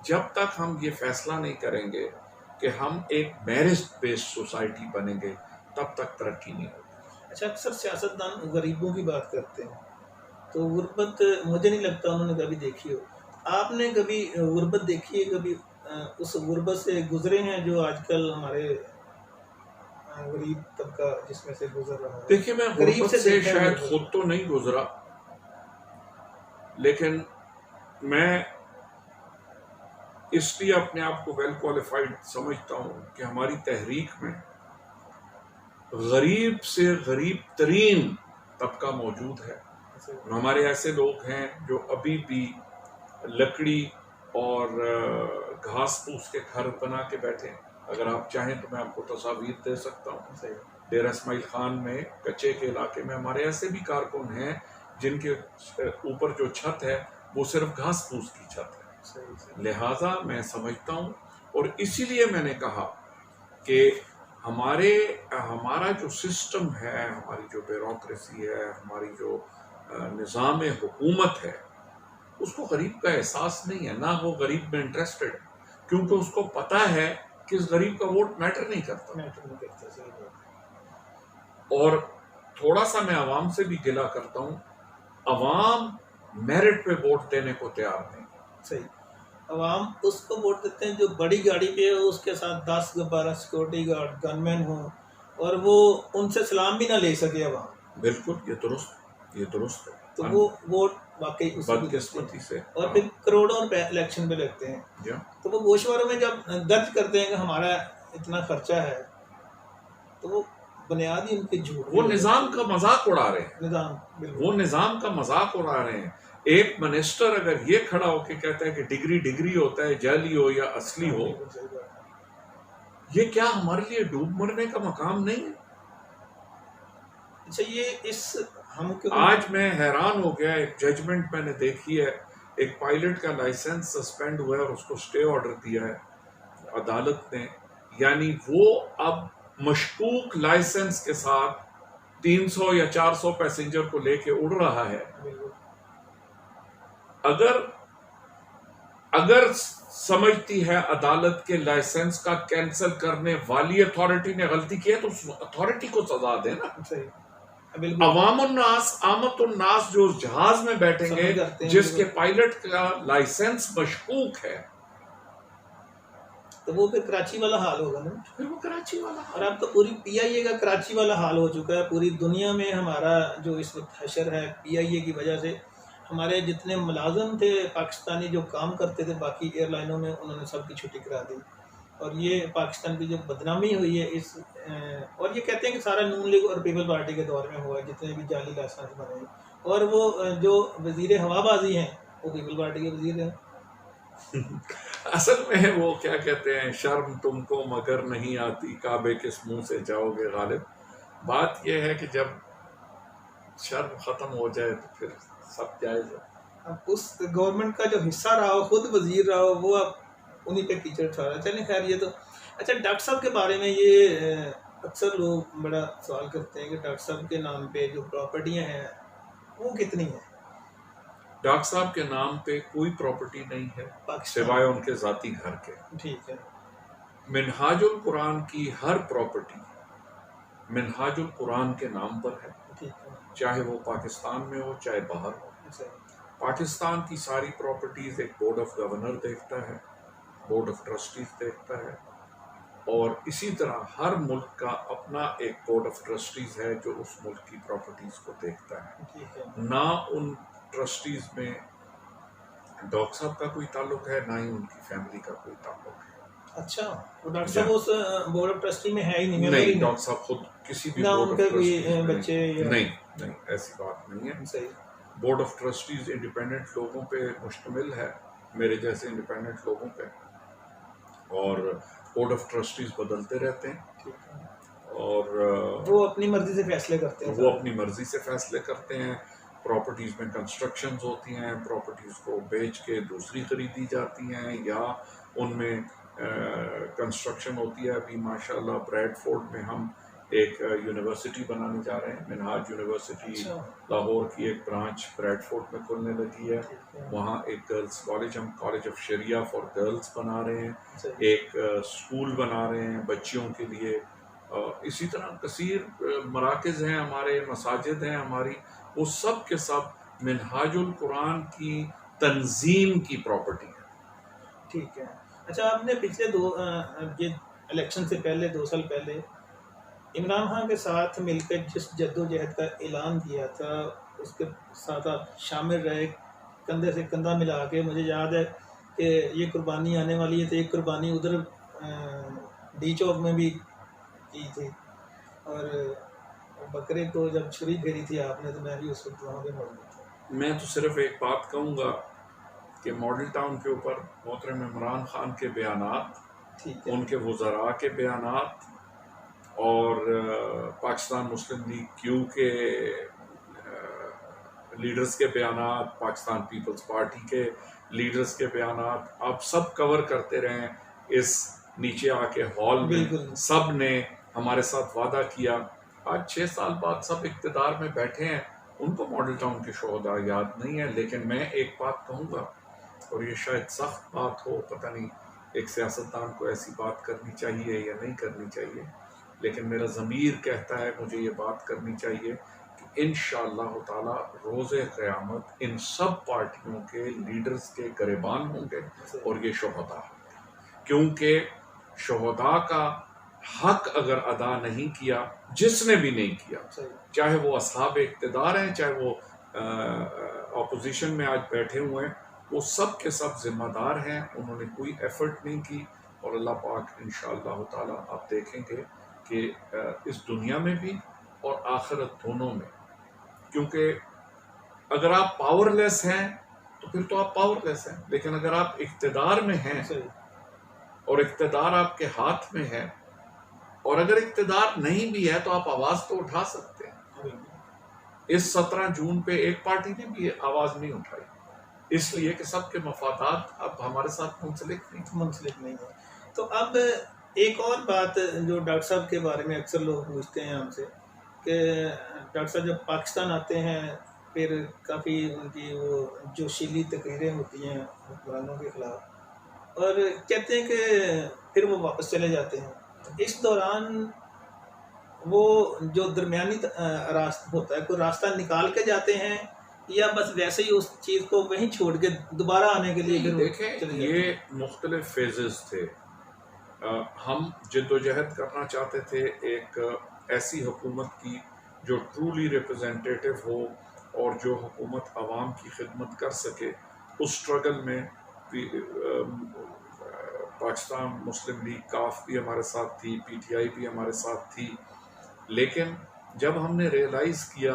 Speaker 2: جب تک ہم یہ فیصلہ نہیں کریں گے کہ ہم ایک میرٹ بیسڈ سوسائٹی بنیں گے, تب تک ترقی نہیں ہوگی.
Speaker 1: اچھا, اکثر سیاستدان غریبوں کی بات کرتے ہیں, تو غربت مجھے نہیں لگتا انہوں نے کبھی دیکھی ہو. آپ نے کبھی غربت دیکھی ہے؟ کبھی اس غربت سے گزرے ہیں جو آج کل ہمارے غریب طبقہ جس میں سے گزر رہا ہے؟
Speaker 2: دیکھیے میں غربت سے شاید خود تو نہیں گزرا, لیکن میں اس لیے اپنے آپ کو ویل کوالیفائڈ سمجھتا ہوں کہ ہماری تحریک میں غریب سے غریب ترین طبقہ موجود ہے. ہمارے ایسے لوگ ہیں جو ابھی بھی لکڑی اور گھاس پھوس کے گھر بنا کے بیٹھے ہیں. اگر آپ چاہیں تو میں آپ کو تصاویر دے سکتا ہوں. ڈیرہ اسماعیل خان میں کچے کے علاقے میں ہمارے ایسے بھی کارکن ہیں جن کے اوپر جو چھت ہے وہ صرف گھاس پھوس کی چھت ہے. لہٰذا میں سمجھتا ہوں, اور اسی لیے میں نے کہا کہ ہمارا جو سسٹم ہے, ہماری جو بیوروکریسی ہے, ہماری جو نظام حکومت ہے, اس کو غریب کا احساس نہیں ہے, نہ وہ غریب میں انٹرسٹڈ ہے, کیونکہ اس کو پتا ہے کہ اس غریب کا ووٹ میٹر نہیں کرتا. اور تھوڑا سا میں عوام سے بھی گلہ کرتا ہوں, عوام میرٹ پہ ووٹ دینے کو تیار نہیں.
Speaker 1: صحیح, عوام اس کو ووٹ دیتے ہیں جو بڑی گاڑی پہ ہو, اس کے ساتھ 10-12 سیکورٹی گارڈ گن مین ہوں, اور وہ ان سے سلام بھی نہ لے سکے عوام.
Speaker 2: بالکل, یہ درست ہے.
Speaker 1: تو وہ ووٹ واقعی
Speaker 2: بدقسمتی سے,
Speaker 1: اور پھر کروڑوں روپے الیکشن پہ لگتے ہیں. تو وہ گوشواروں میں جب درج کرتے ہیں کہ ہمارا اتنا خرچہ ہے, تو وہ بنیاد ہی ان کے جھوٹ
Speaker 2: وہ نظام کا مذاق اڑا رہے ہیں،
Speaker 1: نظام بالکل
Speaker 2: وہ نظام کا مذاق اڑا رہے ہیں. ایک منسٹر اگر یہ کھڑا ہو کے کہتا ہے کہ ڈگری ہوتا ہے، جعلی ہو یا اصلی ہو،
Speaker 1: بالکل صحیح بات ہے.
Speaker 2: یہ کیا ہمارے لیے ڈوب مرنے کا مقام نہیں ہے؟
Speaker 1: اچھا یہ اس ہم
Speaker 2: آج میں حیران ہو گیا، ایک ججمنٹ میں نے دیکھی ہے، ایک پائلٹ کا لائسنس سسپینڈ ہوا ہے اور اس کو اسٹے آرڈر دیا ہے عدالت نے. یعنی وہ اب مشکوک لائسنس کے ساتھ 300 یا 400 پیسنجر کو لے کے اڑ رہا ہے. اگر سمجھتی ہے عدالت کے لائسنس کا کینسل کرنے والی اتھارٹی نے غلطی کی ہے تو اس اتھارٹی کو سزا دے نا. عوام الناس، عامت الناس جو اس جہاز میں بیٹھیں گے جس کے پائلٹ کا لائسنس مشکوک ہے،
Speaker 1: تو وہ پھر کراچی والا حال ہوگا نا.
Speaker 2: پھر وہ کراچی والا.
Speaker 1: اور اب تو پوری پی آئی اے کا کراچی والا حال ہو چکا ہے. پوری دنیا میں ہمارا جو اس وقت حشر ہے پی آئی اے کی وجہ سے. ہمارے جتنے ملازم تھے پاکستانی جو کام کرتے تھے باقی ایئر لائنوں میں، انہوں نے سب کی چھٹی کرا دی. اور یہ پاکستان کی جو بدنامی ہوئی ہے اس اور یہ کہتے ہیں کہ سارا نون لیگ اور پیپل پارٹی کے دور میں ہوا ہے، جتنے بھی جعلی لائسنس بنے ہیں. اور وہ جو وزیر ہوا بازی ہیں وہ پیپل پارٹی کے وزیر ہیں.
Speaker 2: اصل میں وہ کیا کہتے ہیں، شرم تم کو مگر نہیں آتی، کعبے کس منہ سے جاؤ گے غالب. بات یہ ہے کہ جب شرم ختم ہو جائے تو پھر سب جائز ہے.
Speaker 1: اب اس گورنمنٹ کا جو حصہ رہا ہو، خود وزیر رہا ہو، وہ اب انہی پہ کیچڑ اٹھا رہا ہے. چلیں خیر یہ تو اچھا. ڈاکٹر صاحب کے بارے میں یہ اکثر لوگ بڑا سوال کرتے ہیں کہ ڈاکٹر صاحب کے نام پہ جو پراپرٹیاں ہیں وہ کتنی ہیں؟
Speaker 2: ڈاکٹر صاحب کے نام پہ کوئی پراپرٹی نہیں ہے سوائے ان کے ذاتی گھر کے.
Speaker 1: ٹھیک ہے.
Speaker 2: منہاج القرآن کی ہر پراپرٹی منہاج القرآن کے نام پر ہے، چاہے وہ پاکستان میں ہو چاہے باہر ہو. پاکستان کی ساری پراپرٹیز ایک بورڈ آف گورنر دیکھتا ہے، بورڈ آف ٹرسٹیز دیکھتا ہے، اور اسی طرح ہر ملک کا اپنا ایک بورڈ آف ٹرسٹیز ہے جو اس ملک کی پراپرٹیز کو دیکھتا ہے. نہ ان ٹرسٹیز میں ڈاکٹر صاحب کا کوئی تعلق ہے، نہ ہی ان کی فیملی کا کوئی تعلق ہے.
Speaker 1: اچھا. وہ ڈاکٹر صاحب اس بورڈ آف ٹرسٹی میں ہے ہی نہیں؟
Speaker 2: نہیں، ڈاکٹر صاحب خود کسی بھی بورڈ آف ٹرسٹیز
Speaker 1: بچے
Speaker 2: نہیں، ایسی بات نہیں ہے.
Speaker 1: صحیح.
Speaker 2: بورڈ آف ٹرسٹیز انڈیپینڈنٹ لوگوں پہ مشتمل ہے، میرے جیسے انڈیپینڈنٹ لوگوں پہ، اور بورڈ آف ٹرسٹیز بدلتے رہتے ہیں اور
Speaker 1: وہ اپنی مرضی سے فیصلے کرتے ہیں.
Speaker 2: وہ اپنی مرضی سے فیصلے کرتے ہیں. پراپرٹیز میں کنسٹرکشنز ہوتی ہیں، پراپرٹیز کو بیچ کے دوسری خریدی جاتی ہیں، یا ان میں کنسٹرکشن ہوتی ہے. ابھی ماشاءاللہ بریڈ فورڈ میں ہم ایک یونیورسٹی بنانے جا رہے ہیں، منہاج یونیورسٹی. لاہور کی ایک برانچ بریڈ فورڈ میں کھلنے لگی ہے. وہاں ایک گرلز کالج، ہم college of Shariah for girls بنا رہے ہیں، ایک اسکول بنا رہے ہیں بچیوں کے لیے. اسی طرح کثیر مراکز ہیں ہمارے، مساجد ہیں ہماری، وہ سب کے سب منہاج القرآن کی تنظیم کی پراپرٹی ہے.
Speaker 1: ٹھیک ہے. اچھا آپ نے پچھلے یہ الیکشن سے پہلے 2 سال پہلے عمران خان کے ساتھ مل کر جس جدوجہد کا اعلان کیا تھا اس کے ساتھ آپ شامل رہے، کندھے سے کندھا ملا کے. مجھے یاد ہے کہ یہ قربانی آنے والی ہے، تو ایک قربانی ادھر ڈی چوک میں بھی کی تھی، اور بکرے کو جب چھری پھیری تھی آپ نے تو میں بھی اس وقت وہاں پہ موجود تھا.
Speaker 2: میں تو صرف ایک بات کہوں گا کہ ماڈل ٹاؤن کے اوپر محترم عمران خان کے بیانات، ان کے وزراء کے بیانات، اور پاکستان مسلم لیگ کیو کے لیڈرز کے بیانات، پاکستان پیپلز پارٹی کے لیڈرز کے بیانات آپ سب کور کرتے رہیں. اس نیچے آ کے ہال میں سب نے ہمارے ساتھ وعدہ کیا. آج 6 سال بعد سب اقتدار میں بیٹھے ہیں، ان کو ماڈل ٹاؤن کے شہداء یاد نہیں ہے. لیکن میں ایک بات کہوں گا، اور یہ شاید سخت بات ہو، پتہ نہیں ایک سیاستدان کو ایسی بات کرنی چاہیے یا نہیں کرنی چاہیے، لیکن میرا ضمیر کہتا ہے مجھے یہ بات کرنی چاہیے کہ انشاءاللہ تعالی روز قیامت ان سب پارٹیوں کے لیڈرز کے گریبان ہوں گے اور یہ شہداء، کیونکہ شہداء کا حق اگر ادا نہیں کیا، جس نے بھی نہیں کیا، چاہے وہ اصحاب اقتدار ہیں چاہے وہ اپوزیشن میں آج بیٹھے ہوئے ہیں، وہ سب کے سب ذمہ دار ہیں. انہوں نے کوئی ایفرٹ نہیں کی، اور اللہ پاک انشاءاللہ تعالی آپ دیکھیں گے کہ اس دنیا میں بھی اور آخرت دونوں میں، کیونکہ اگر آپ پاور لیس ہیں تو پھر تو آپ پاور لیس ہیں، لیکن اگر آپ اقتدار میں ہیں
Speaker 1: صحیح،
Speaker 2: اور اقتدار آپ کے ہاتھ میں ہے، اور اگر اقتدار نہیں بھی ہے تو آپ آواز تو اٹھا سکتے ہیں۔ اس 17 جون پہ ایک پارٹی نے بھی آواز نہیں اٹھائی، اس لیے کہ سب کے مفادات اب ہمارے ساتھ منسلک نہیں
Speaker 1: ہے۔ تو اب ایک اور بات جو ڈاکٹر صاحب کے بارے میں اکثر لوگ پوچھتے ہیں ہم سے کہ ڈاکٹر صاحب جب پاکستان آتے ہیں پھر کافی ان کی وہ جوشیلی تقریریں ہوتی ہیں حکمرانوں کے خلاف، اور کہتے ہیں کہ پھر وہ واپس چلے جاتے ہیں۔ اس دوران وہ جو درمیانی راستہ ہوتا ہے، کوئی راستہ نکال کے جاتے ہیں یا بس ویسے ہی اس چیز کو وہیں چھوڑ کے دوبارہ آنے کے لیے پھر
Speaker 2: دیکھیں یہ مختلف فیزز تھے۔ ہم جد و جہد کرنا چاہتے تھے ایک ایسی حکومت کی جو ٹرولی ریپرزینٹیٹیو ہو اور جو حکومت عوام کی خدمت کر سکے۔ اس سٹرگل میں پاکستان مسلم لیگ کاف بھی ہمارے ساتھ تھی، پی ٹی آئی بھی ہمارے ساتھ تھی، لیکن جب ہم نے ریئلائز کیا،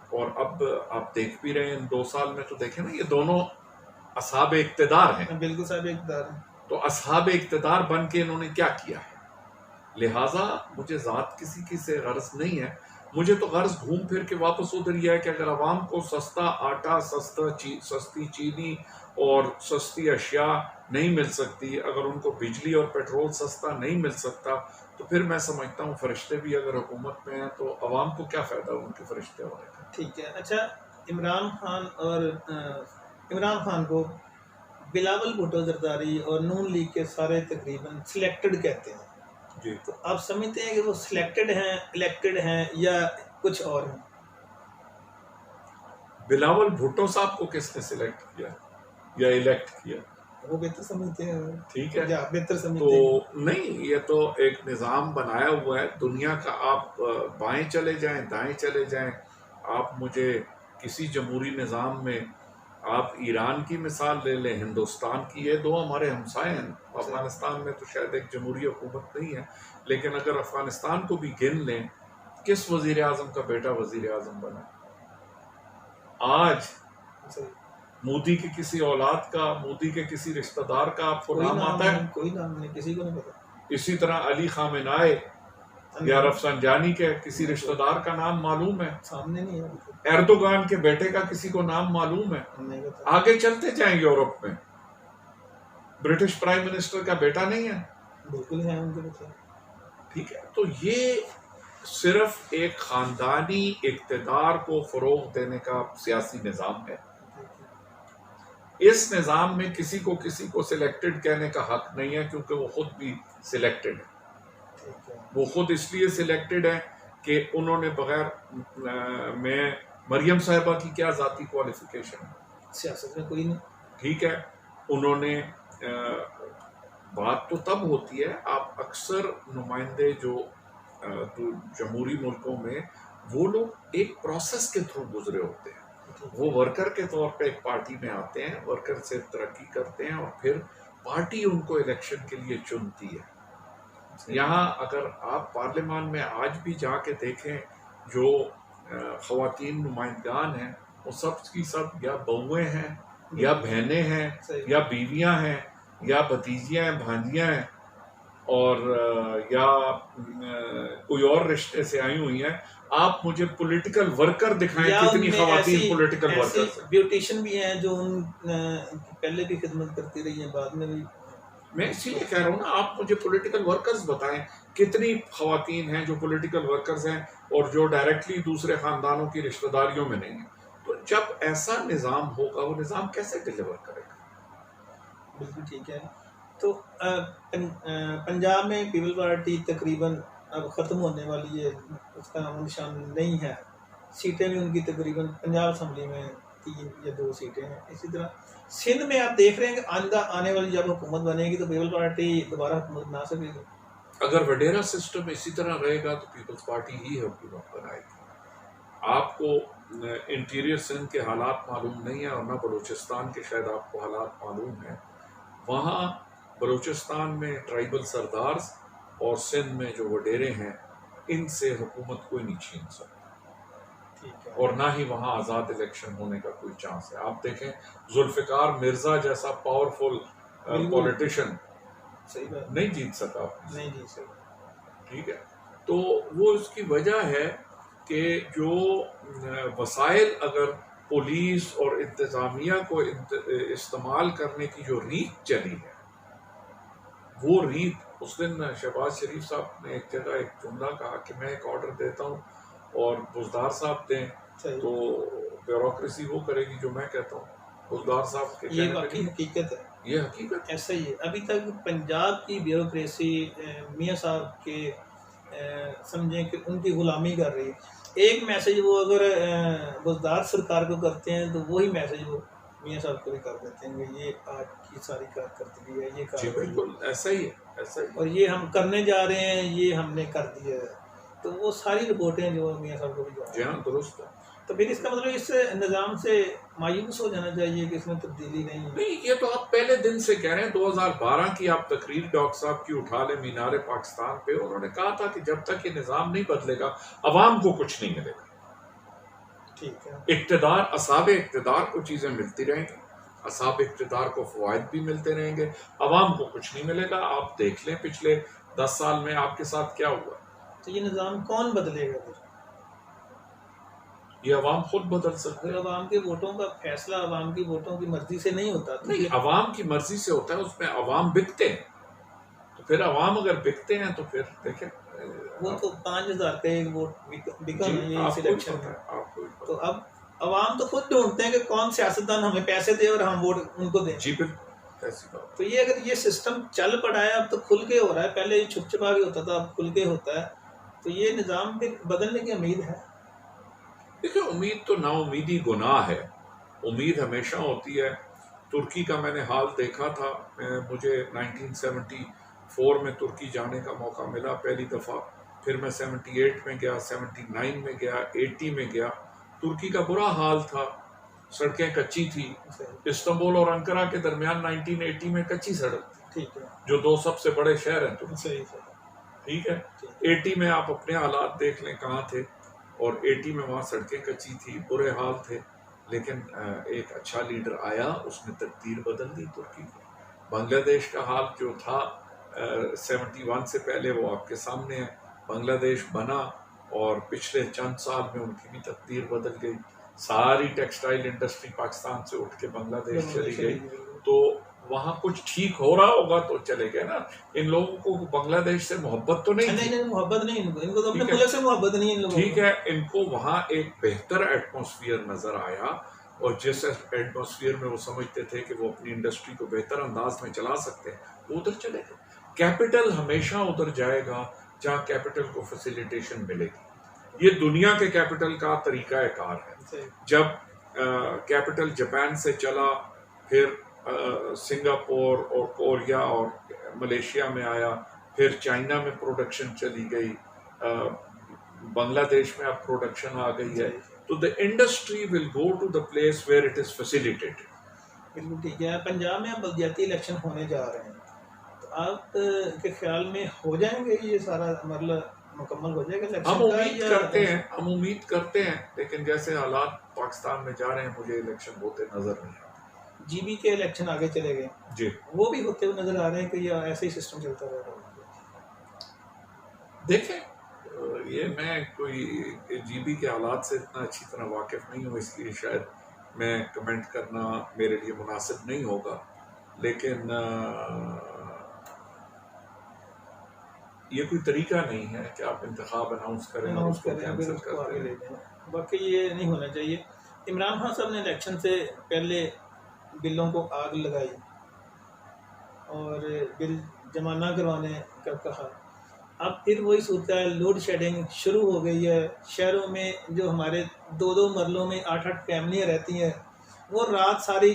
Speaker 2: اور اب آپ دیکھ بھی رہے ہیں ان 2 سال میں، تو دیکھیں نا یہ دونوں اصحاب اقتدار ہیں،
Speaker 1: بالکل صاحب اقتدار ہیں،
Speaker 2: تو اصحاب اقتدار بن کے انہوں نے کیا کیا ہے؟ لہٰذا مجھے ذات کسی کی سے غرض نہیں ہے، مجھے تو غرض گھوم پھر کے واپس ادھر یہ ہے کہ اگر عوام کو سستا آٹا، سستی چینی اور سستی اشیاء نہیں مل سکتی، اگر ان کو بجلی اور پیٹرول سستا نہیں مل سکتا، تو پھر میں سمجھتا ہوں فرشتے بھی اگر حکومت میں ہیں تو عوام کو کیا فائدہ ان کے فرشتے ہونے کا۔
Speaker 1: ٹھیک ہے۔ اچھا، عمران خان کو بلاول بھٹو زرداری اور نون لیگ کے سارے تقریباً سلیکٹڈ کہتے ہیں،
Speaker 2: جی،
Speaker 1: تو آپ سمجھتے ہیں کہ وہ سلیکٹڈ ہیں، الیکٹڈ ہیں یا کچھ اور ہیں؟
Speaker 2: بلاول بھٹو صاحب کو کس نے سلیکٹ کیا یا الیکٹ کیا؟
Speaker 1: وہ بہتر سمجھتے ہیں،
Speaker 2: ٹھیک ہے،
Speaker 1: یا بہتر
Speaker 2: تو
Speaker 1: سمجھتے ہیں؟
Speaker 2: نہیں، یہ تو ایک نظام بنایا ہوا ہے دنیا کا۔ آپ بائیں چلے جائیں، دائیں چلے جائیں، آپ مجھے کسی جمہوری نظام میں، آپ ایران کی مثال لے لیں، ہندوستان کی، یہ 2 ہمارے ہمسائے ہیں۔ افغانستان میں تو شاید ایک جمہوری حکومت نہیں ہے، لیکن اگر افغانستان کو بھی گن لیں، کس وزیر اعظم کا بیٹا وزیر اعظم بنا؟ آج مودی کی کسی اولاد کا، مودی کے کسی رشتہ دار کا آپ کو نام آتا ہے؟
Speaker 1: کوئی نام نہیں، کسی کو نہیں پتا۔
Speaker 2: اسی طرح علی خامنہئی یا رفسنجانی کے کسی رشتہ دار کا نام معلوم ہے؟
Speaker 1: سامنے نہیں ہے۔
Speaker 2: ایردوغان کے بیٹے کا کسی کو نام معلوم ہے؟ آگے چلتے جائیں یورپ میں، برٹش پرائم منسٹر کا بیٹا نہیں ہے؟
Speaker 1: بالکل ہے ان کے بچے۔
Speaker 2: ٹھیک ہے، تو یہ صرف ایک خاندانی اقتدار کو فروغ دینے کا سیاسی نظام ہے۔ اس نظام میں کسی کو سلیکٹڈ کہنے کا حق نہیں ہے، کیونکہ وہ خود بھی سلیکٹڈ ہے۔ وہ خود اس لیے سلیکٹڈ ہے کہ انہوں نے بغیر میں مریم صاحبہ کی کیا ذاتی کوالیفیکیشن ہے؟
Speaker 1: سیاست میں کوئی نہیں۔
Speaker 2: ٹھیک ہے، انہوں نے بات تو تب ہوتی ہے، آپ اکثر نمائندے جو جمہوری ملکوں میں، وہ لوگ ایک پروسیس کے تھرو گزرے ہوتے ہیں۔ وہ ورکر کے طور پہ ایک پارٹی میں آتے ہیں، ورکر سے ترقی کرتے ہیں، اور پھر پارٹی ان کو الیکشن کے لیے چنتی ہے۔ یہاں اگر آپ پارلیمان میں آج بھی جا کے دیکھیں، جو خواتین نمائندگان ہیں، وہ سب کی سب یا بہویں ہیں، یا بہنیں ہیں، یا بیویاں ہیں، یا بھتیجیاں ہیں، بھانجیاں ہیں، اور یا کوئی اور رشتے سے آئی ہوئی ہیں۔ آپ مجھے پولیٹیکل ورکر دکھائیں، کتنی خواتین پولیٹیکل ورکرز ہیں؟
Speaker 1: بیوٹیشن بھی ہیں جو ان پہلے بھی خدمت کرتی رہی ہیں، بعد میں بھی۔
Speaker 2: میں اسی لیے کہہ رہا ہوں نا، آپ مجھے پولیٹیکل ورکرز بتائیں، کتنی خواتین ہیں جو پولیٹیکل ورکرز ہیں اور جو ڈائریکٹلی دوسرے خاندانوں کی رشتہ داریوں میں نہیں ہیں؟ تو جب ایسا نظام ہوگا، وہ نظام کیسے ڈیلیور کرے گا؟
Speaker 1: بالکل ٹھیک ہے۔ تو پنجاب میں پیپل پارٹی تقریباً اب ختم ہونے والی ہے، اس کا نام و نشان نہیں ہے۔ سیٹیں بھی ان کی تقریباً پنجاب اسمبلی میں 3 یا 2 سیٹیں ہیں۔ اسی طرح سندھ میں آپ دیکھ رہے ہیں کہ آنے والی جب حکومت بنے گی تو پیپل پارٹی دوبارہ حکومت بنا سکے گی۔
Speaker 2: اگر وڈیرا سسٹم اسی طرح رہے گا تو پیپلز پارٹی ہی حکومت بنائے گی۔ آپ کو انٹیریئر سندھ کے حالات معلوم نہیں ہیں، اور نہ بلوچستان کے شاید آپ کو حالات معلوم ہیں۔ وہاں بلوچستان میں ٹرائبل سردارز اور سندھ میں جو وڈیرے ہیں ان سے حکومت کوئی نہیں چھین سکتا،
Speaker 1: ٹھیک ہے،
Speaker 2: اور نہ ہی وہاں آزاد الیکشن ہونے کا کوئی چانس ہے۔ آپ دیکھیں ذوالفقار مرزا جیسا پاورفل
Speaker 1: بالکل
Speaker 2: پولیٹیشین
Speaker 1: صحیح بات،
Speaker 2: نہیں جیت سکا اپنی
Speaker 1: نہیں
Speaker 2: سیٹ،
Speaker 1: جی صحیح،
Speaker 2: ٹھیک ہے۔ تو وہ اس کی وجہ ہے کہ جو وسائل اگر پولیس اور انتظامیہ کو استعمال کرنے کی جو ریت چلی ہے، وہ ریت اس دن شہباز شریف صاحب نے ایک جگہ ایک جملہ کہا کہ میں ایک آرڈر دیتا ہوں اور بزدار صاحب دیں
Speaker 1: صحیح،
Speaker 2: تو بیوروکریسی وہ کرے گی جو میں کہتا ہوں، بزدار صاحب کے
Speaker 1: یہ
Speaker 2: کہنے پہ
Speaker 1: واقعی
Speaker 2: نہیں،
Speaker 1: حقیقت ہے،
Speaker 2: یہ حقیقت ہے۔
Speaker 1: ایسا ہی ہے۔ ابھی تک پنجاب کی بیوروکریسی میاں صاحب کے سمجھیں کہ ان کی غلامی کر رہی ہے۔ ایک میسج وہ اگر بزدار سرکار کو کرتے ہیں تو وہی میسج وہ میاں صاحب کو بھی کر دیتے ہیں کہ یہ آج کی ساری کارکردگی ہے، یہ
Speaker 2: جی
Speaker 1: کارروائی ہے،
Speaker 2: بالکل ایسا ہی ہے، ایسا ہی
Speaker 1: اور یہ ہم کرنے جا رہے ہیں، یہ ہم نے کر دیا ہے۔ تو وہ ساری رپورٹیں جو میاں صاحب کو بھی جا
Speaker 2: جی
Speaker 1: رہی ہیں،
Speaker 2: ہاں درست ہے۔
Speaker 1: تو پھر اس کا مطلب اس نظام سے مایوس ہو جانا چاہیے کہ اس میں تبدیلی نہیں ہے۔
Speaker 2: نہیں، یہ تو آپ پہلے دن سے کہہ رہے ہیں، 2012 کی آپ تقریر ڈاکٹر صاحب کی اٹھا لیں مینار پاکستان پہ، انہوں نے کہا تھا کہ جب تک یہ نظام نہیں بدلے گا عوام کو کچھ نہیں ملے گا،
Speaker 1: ٹھیک ہے،
Speaker 2: اقتدار اصحاب اقتدار کو چیزیں ملتی رہیں گی، اصحاب اقتدار کو فوائد بھی ملتے رہیں گے، عوام کو کچھ نہیں ملے گا۔ آپ دیکھ لیں پچھلے 10 سال میں آپ کے ساتھ کیا ہوا،
Speaker 1: تو یہ نظام کون بدلے گا پھر؟
Speaker 2: یہ عوام خود بدل سکتے
Speaker 1: اگر
Speaker 2: ہیں۔
Speaker 1: عوام کے ووٹوں کا فیصلہ عوام کی ووٹوں کی مرضی سے نہیں ہوتا تو
Speaker 2: نہیں،
Speaker 1: پھر
Speaker 2: عوام کی مرضی سے ہوتا ہے، اس میں عوام بکتے ہیں، تو پھر عوام اگر بکتے ہیں تو پھر دیکھیں
Speaker 1: وہ تو 5,000 کا ایک ووٹ بکا
Speaker 2: جی
Speaker 1: نا یہ اس
Speaker 2: آپ کو بھی
Speaker 1: الیکشن
Speaker 2: پتہ
Speaker 1: میں۔
Speaker 2: ہے، آپ کو بھی پتہ
Speaker 1: تو اب عوام تو خود ڈھونڈتے ہیں کہ کون سیاستدان ہمیں پیسے دے اور ہم ووٹ ان کو دیں۔
Speaker 2: ہے۔ جی بالکل ایسی بات۔
Speaker 1: تو یہ اگر یہ سسٹم چل پڑا ہے اب تو کھل کے ہو رہا ہے، پہلے یہ چھپ چھپا کے ہوتا تھا، اب کھل کے ہوتا ہے، تو یہ نظام بھی بدلنے کی امید ہے۔
Speaker 2: دیکھیں امید تو نا امیدی گناہ ہے، امید ہمیشہ ہوتی ہے۔ ترکی کا میں نے حال دیکھا تھا، مجھے 1974 میں ترکی جانے کا موقع ملا پہلی دفعہ، پھر میں 78 میں گیا، 79 میں گیا، 80 میں گیا۔ ترکی کا برا حال تھا، سڑکیں کچی تھی،
Speaker 1: صحیح،
Speaker 2: استنبول اور انقرہ کے درمیان 1980 میں کچی سڑک تھی،
Speaker 1: ٹھیک ہے،
Speaker 2: جو دو سب سے بڑے شہر ہیں ترکی،
Speaker 1: صحیح صحیح،
Speaker 2: ٹھیک ہے۔
Speaker 1: ٹھیک
Speaker 2: 80 میں آپ اپنے حالات دیکھ لیں کہاں تھے، اور 80 میں وہاں سڑکیں کچی تھی، برے حال تھے، لیکن ایک اچھا لیڈر آیا، اس نے تقدیر بدل دی ترکی کی۔ بنگلہ دیش کا حال جو تھا 71 سے پہلے وہ آپ کے سامنے ہے، بنگلہ دیش بنا اور پچھلے چند سال میں ان کی بھی تقدیر بدل گئی، ساری ٹیکسٹائل انڈسٹری پاکستان سے اٹھ کے بنگلہ دیش چلی گئی۔ تو وہاں کچھ ٹھیک ہو رہا ہوگا تو چلے گئے نا۔ ان لوگوں کو بنگلہ دیش سے محبت تو نہیں تھی،
Speaker 1: نہیں محبت نہیں ان کو تو اپنے
Speaker 2: ٹھیک ہے،
Speaker 1: ملک سے محبت نہیں ہے ان لوگوں کو۔
Speaker 2: ٹھیک ہے، ان کو وہاں ایک بہتر ایٹماسفیئر نظر آیا، اور جس ایٹماسفیئر میں وہ سمجھتے تھے کہ وہ اپنی انڈسٹری کو بہتر انداز میں چلا سکتے ہیں، وہ ادھر چلے گئے۔ کیپٹل ہمیشہ ادھر جائے گا جہاں کیپٹل کو فیسیلیٹیشن ملے گی، یہ دنیا کے کیپٹل کا طریقہ کار ہے۔
Speaker 1: صحیح،
Speaker 2: جب کیپٹل جاپان سے چلا، پھر سنگاپور اور کوریا اور ملیشیا میں آیا، پھر چائنا میں پروڈکشن چلی گئی، بنگلہ دیش میں اب پروڈکشن آ گئی ہے، تو the industry will go to the place where it is facilitated۔
Speaker 1: بالکل ٹھیک ہے۔ پنجاب میں اب بلدیاتی الیکشن ہونے جا رہے ہیں، تو آپ کے خیال میں ہو جائیں گے یہ سارا مرحلہ مکمل ہو جائے گا
Speaker 2: ہم
Speaker 1: الیکشن کا
Speaker 2: امید
Speaker 1: یا
Speaker 2: کرتے ہیں، ہم امید کرتے ہیں، لیکن جیسے حالات پاکستان میں جا رہے ہیں مجھے الیکشن ہوتے نظر نہیں آتے۔
Speaker 1: جی بی کے الیکشن آگے چلے گئے،
Speaker 2: جی
Speaker 1: وہ بھی ہوتے ہوئے نظر آ رہے ہیں کہ یہ ایسے ہی سسٹم چلتا رہے گا؟
Speaker 2: دیکھیں یہ میں کوئی جی بی کے حالات سے اتنا اچھی طرح واقف نہیں ہوں، اس لیے شاید میں کمنٹ کرنا میرے لیے مناسب نہیں ہوگا، لیکن یہ کوئی طریقہ نہیں ہے کہ آپ انتخاب اناؤنس کریں اور اس کو
Speaker 1: پھر
Speaker 2: کینسل
Speaker 1: اس کو
Speaker 2: کر
Speaker 1: آگے
Speaker 2: دیں۔
Speaker 1: لے جائیں، باقی یہ نہیں ہونا چاہیے۔ عمران خان صاحب نے الیکشن سے پہلے بلوں کو آگ لگائی اور بل جمع نہ کروانے کا کہا، اب پھر وہی صورتحال، لوڈ شیڈنگ شروع ہو گئی ہے۔ شہروں میں جو ہمارے 2 مرلوں میں 8 فیملیاں رہتی ہیں، وہ رات ساری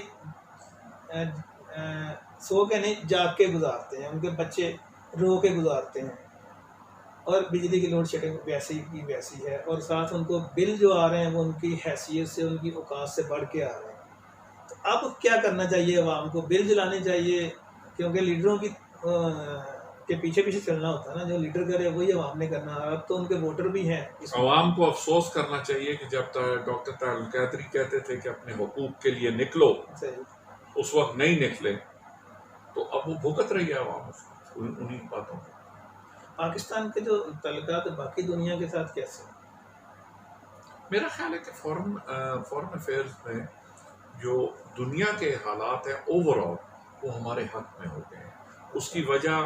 Speaker 1: سو کے نہیں جاگ کے گزارتے ہیں، ان کے بچے رو کے گزارتے ہیں، اور بجلی کی لوڈ شیڈنگ ویسی کی ویسی ہے، اور ساتھ ان کو بل جو آ رہے ہیں وہ ان کی حیثیت سے، ان کی اوقات سے بڑھ کے آ رہے ہیں۔ تو اب کیا کرنا چاہیے عوام کو؟ بل جلانے چاہیے، کیونکہ لیڈروں کی کہ پیچھے پیچھے چلنا ہوتا ہے نا، جو لیڈر کرے وہی عوام نے کرنا. اب تو ان کے ووٹر بھی ہیں اس میں.
Speaker 2: عوام کو افسوس کرنا چاہیے کہ جب ڈاکٹر طاہر القادری کہتے تھے کہ اپنے حقوق کے لیے نکلو،
Speaker 1: صحیح.
Speaker 2: اس وقت نہیں نکلے، تو اب وہ بھگت رہی ہے عوام اس کو انہیں باتوں کو.
Speaker 1: پاکستان کے جو تعلقات باقی دنیا کے ساتھ کیسے ہیں؟
Speaker 2: میرا خیال ہے کہ فورن افیئرز میں جو دنیا کے حالات ہیں اوور آل وہ ہمارے حق میں ہو گئے ہیں. اس کی وجہ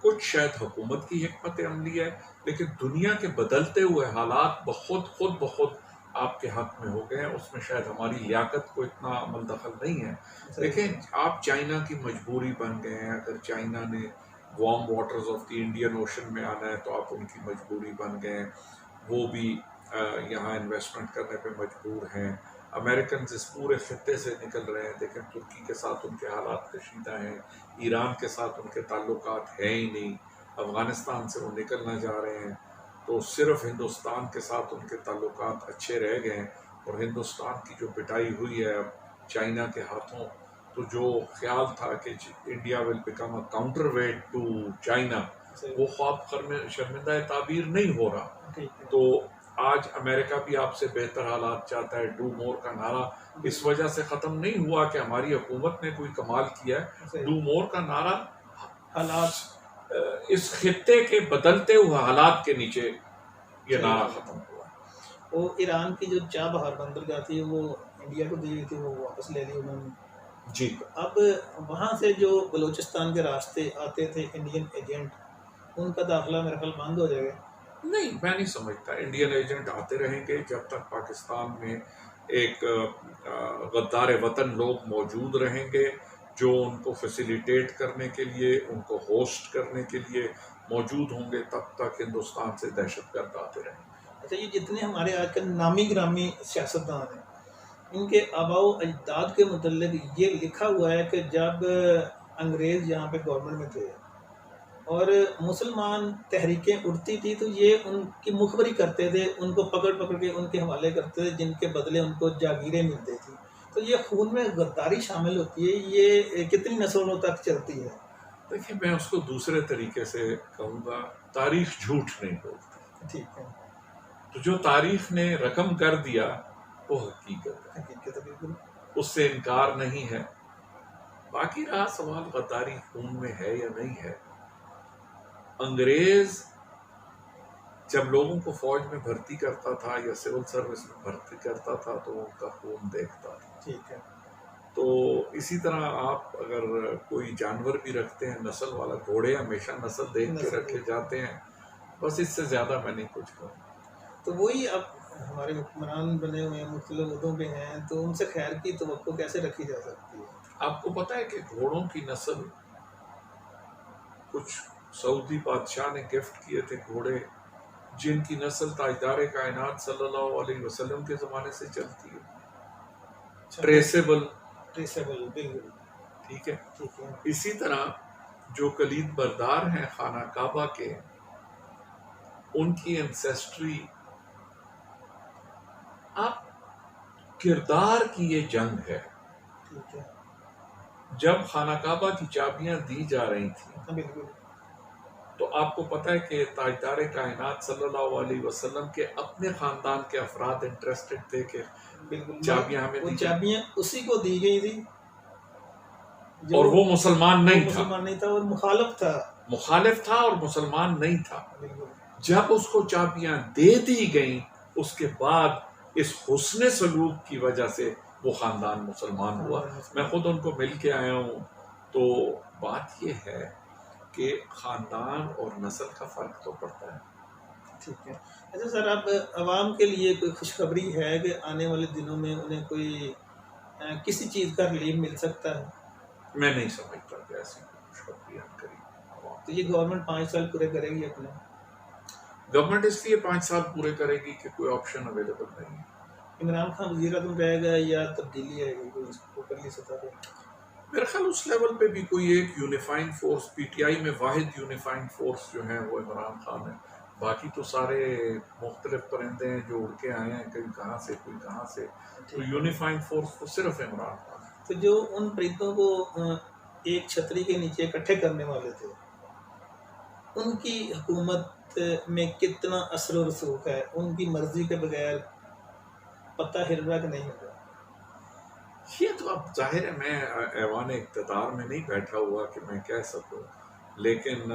Speaker 2: کچھ شاید حکومت کی حکمت عملی ہے، لیکن دنیا کے بدلتے ہوئے حالات خود بخود آپ کے حق میں ہو گئے ہیں. اس میں شاید ہماری لیاقت کو اتنا عمل دخل نہیں ہے. لیکن آپ چائنا کی مجبوری بن گئے ہیں. اگر چائنا نے warm waters of the Indian ocean میں آنا ہے تو آپ ان کی مجبوری بن گئے ہیں. وہ بھی یہاں انویسٹمنٹ کرنے پہ مجبور ہیں. امریکنز اس پورے خطے سے نکل رہے ہیں. دیکھیں ترکی کے ساتھ ان کے حالات کشیدہ ہیں، ایران کے ساتھ ان کے تعلقات ہیں ہی نہیں، افغانستان سے وہ نکلنا جا رہے ہیں. تو صرف ہندوستان کے ساتھ ان کے تعلقات اچھے رہ گئے ہیں. اور ہندوستان کی جو پٹائی ہوئی ہے اب چائنا کے ہاتھوں، تو جو خیال تھا کہ India will become a counterweight to China, وہ خواب شرمندہ تعبیر نہیں ہو رہا. تو آج امریکہ بھی آپ سے بہتر حالات چاہتا ہے. ڈو مور کا نعرہ اس وجہ سے ختم نہیں ہوا کہ ہماری حکومت نے کوئی کمال کیا ہے. ڈو مور کا نعرہ
Speaker 1: حالات
Speaker 2: اس خطے کے بدلتے ہوئے حالات کے نیچے یہ نعرہ ختم ہوا.
Speaker 1: وہ ایران کی جو چابہار بندرگاہ تھی وہ انڈیا کو دی ہوئی تھی، وہ واپس لے لی انہوں نے.
Speaker 2: جی.
Speaker 1: اب وہاں سے جو بلوچستان کے راستے آتے تھے انڈین ایجنٹ، ان کا داخلہ میرا خیال بند ہو جائے گا.
Speaker 2: نہیں، میں نہیں سمجھتا. انڈین ایجنٹ آتے رہیں گے جب تک پاکستان میں ایک غدار وطن لوگ موجود رہیں گے جو ان کو فیسیلیٹیٹ کرنے کے لیے، ان کو ہوسٹ کرنے کے لیے موجود ہوں گے، تب تک ہندوستان سے دہشت گرد آتے رہیں گے.
Speaker 1: اچھا، یہ جتنے ہمارے آج کل نامی گرامی سیاستدان ہیں، ان کے آباء و اجداد کے متعلق یہ لکھا ہوا ہے کہ جب انگریز یہاں پہ گورنمنٹ میں تھے اور مسلمان تحریکیں اٹھتی تھی تو یہ ان کی مخبری کرتے تھے، ان کو پکڑ کے ان کے حوالے کرتے تھے، جن کے بدلے ان کو جاگیریں ملتی تھیں. تو یہ خون میں غداری شامل ہوتی ہے، یہ کتنی نسلوں تک چلتی ہے؟
Speaker 2: دیکھیں، میں اس کو دوسرے طریقے سے کہوں گا. تاریخ جھوٹ نہیں بولتی.
Speaker 1: ٹھیک ہے.
Speaker 2: تو جو تاریخ نے رقم کر دیا وہ حقیقت ہے،
Speaker 1: حقیقت ہے، بالکل.
Speaker 2: اس سے انکار نہیں ہے. باقی رہا سوال غداری خون میں ہے یا نہیں ہے. انگریز جب لوگوں کو فوج میں بھرتی کرتا تھا یا سول سروس میں بھرتی کرتا تھا تو ان کا خون دیکھتا تھا.
Speaker 1: ٹھیک ہے.
Speaker 2: تو اسی طرح آپ اگر کوئی جانور بھی رکھتے ہیں نسل والا، گھوڑے ہمیشہ نسل دیکھ کے رکھے جاتے ہیں. بس اس سے زیادہ میں نہیں کچھ کہوں.
Speaker 1: تو وہی اب ہمارے حکمران بنے ہوئے ہیں، مختلف عہدوں پہ ہیں، تو ان سے خیر کی توقع کیسے رکھی جا سکتی ہے؟
Speaker 2: آپ کو پتہ ہے کہ گھوڑوں کی نسل کچھ سعودی بادشاہ نے گفٹ کیے تھے گھوڑے، جن کی نسل تاجدار کائنات صلی اللہ علیہ وسلم کے زمانے سے چلتی ہے. ٹریسیبل.
Speaker 1: بالکل.
Speaker 2: ٹھیک ہے.
Speaker 1: ٹھیک ہے.
Speaker 2: اسی طرح جو کلید بردار ہیں خانہ کعبہ کے، ان کی انسیسٹری، آپ کردار کی یہ جنگ ہے.
Speaker 1: ٹھیک ہے.
Speaker 2: جب خانہ کعبہ کی چابیاں دی جا رہی تھیں
Speaker 1: بالکل.
Speaker 2: تو آپ کو پتہ ہے کہ تاجدار کائنات صلی اللہ علیہ وسلم کے اپنے خاندان کے افراد انٹرسٹڈ تھے کہ
Speaker 1: بالکل
Speaker 2: چابیاں ہمیں
Speaker 1: وہ
Speaker 2: دی.
Speaker 1: چابیاں اسی کو دی گئی تھی
Speaker 2: اور وہ مسلمان نہیں تھا.
Speaker 1: مسلمان نہیں تھا اور مخالف
Speaker 2: تھا اور مسلمان نہیں تھا.
Speaker 1: بالکل.
Speaker 2: جب اس کو چابیاں دے دی گئیں، اس کے بعد اس حسن سلوک کی وجہ سے وہ خاندان مسلمان ہوا. میں خود ان کو مل کے آیا ہوں. تو بات یہ ہے کہ خاندان اور نسل کا فرق تو پڑتا ہے.
Speaker 1: ٹھیک ہے. اچھا سر، اب عوام کے لیے کوئی خوشخبری ہے کہ آنے والے دنوں میں انہیں کوئی کسی چیز کا ریلیف مل سکتا ہے؟
Speaker 2: میں نہیں سمجھتا کہ ایسی خوشخبری ہم کریں.
Speaker 1: تو یہ گورنمنٹ 5 سال پورے کرے گی اپنے؟
Speaker 2: گورنمنٹ اس لیے 5 سال پورے کرے گی کہ کوئی آپشن اویلیبل نہیں ہے.
Speaker 1: عمران خان وزیر اعظم رہے گا یا تبدیلی آئے گی کوئی اوپرلی سطح پہ؟
Speaker 2: میرے خیال اس لیول پہ بھی کوئی ایک unifying force, P T I میں واحد یونیفائنگ فورس جو ہے وہ عمران خان ہے. باقی تو سارے مختلف پرندے ہیں جو اڑ کے آئے ہیں، کوئی کہاں سے کوئی کہاں سے. تو یونیفائنگ فورس تو صرف عمران خان.
Speaker 1: تو جو ان پرندوں کو ایک چھتری کے نیچے اکٹھے کرنے والے تھے، ان کی حکومت میں کتنا اثر و رسوخ ہے، ان کی مرضی کے بغیر پتہ ہل رہا کہ نہیں ہل رہا؟
Speaker 2: یہ تو اب ظاہر ہے، میں ایوان اقتدار میں نہیں بیٹھا ہوا کہ میں کہہ سکوں، لیکن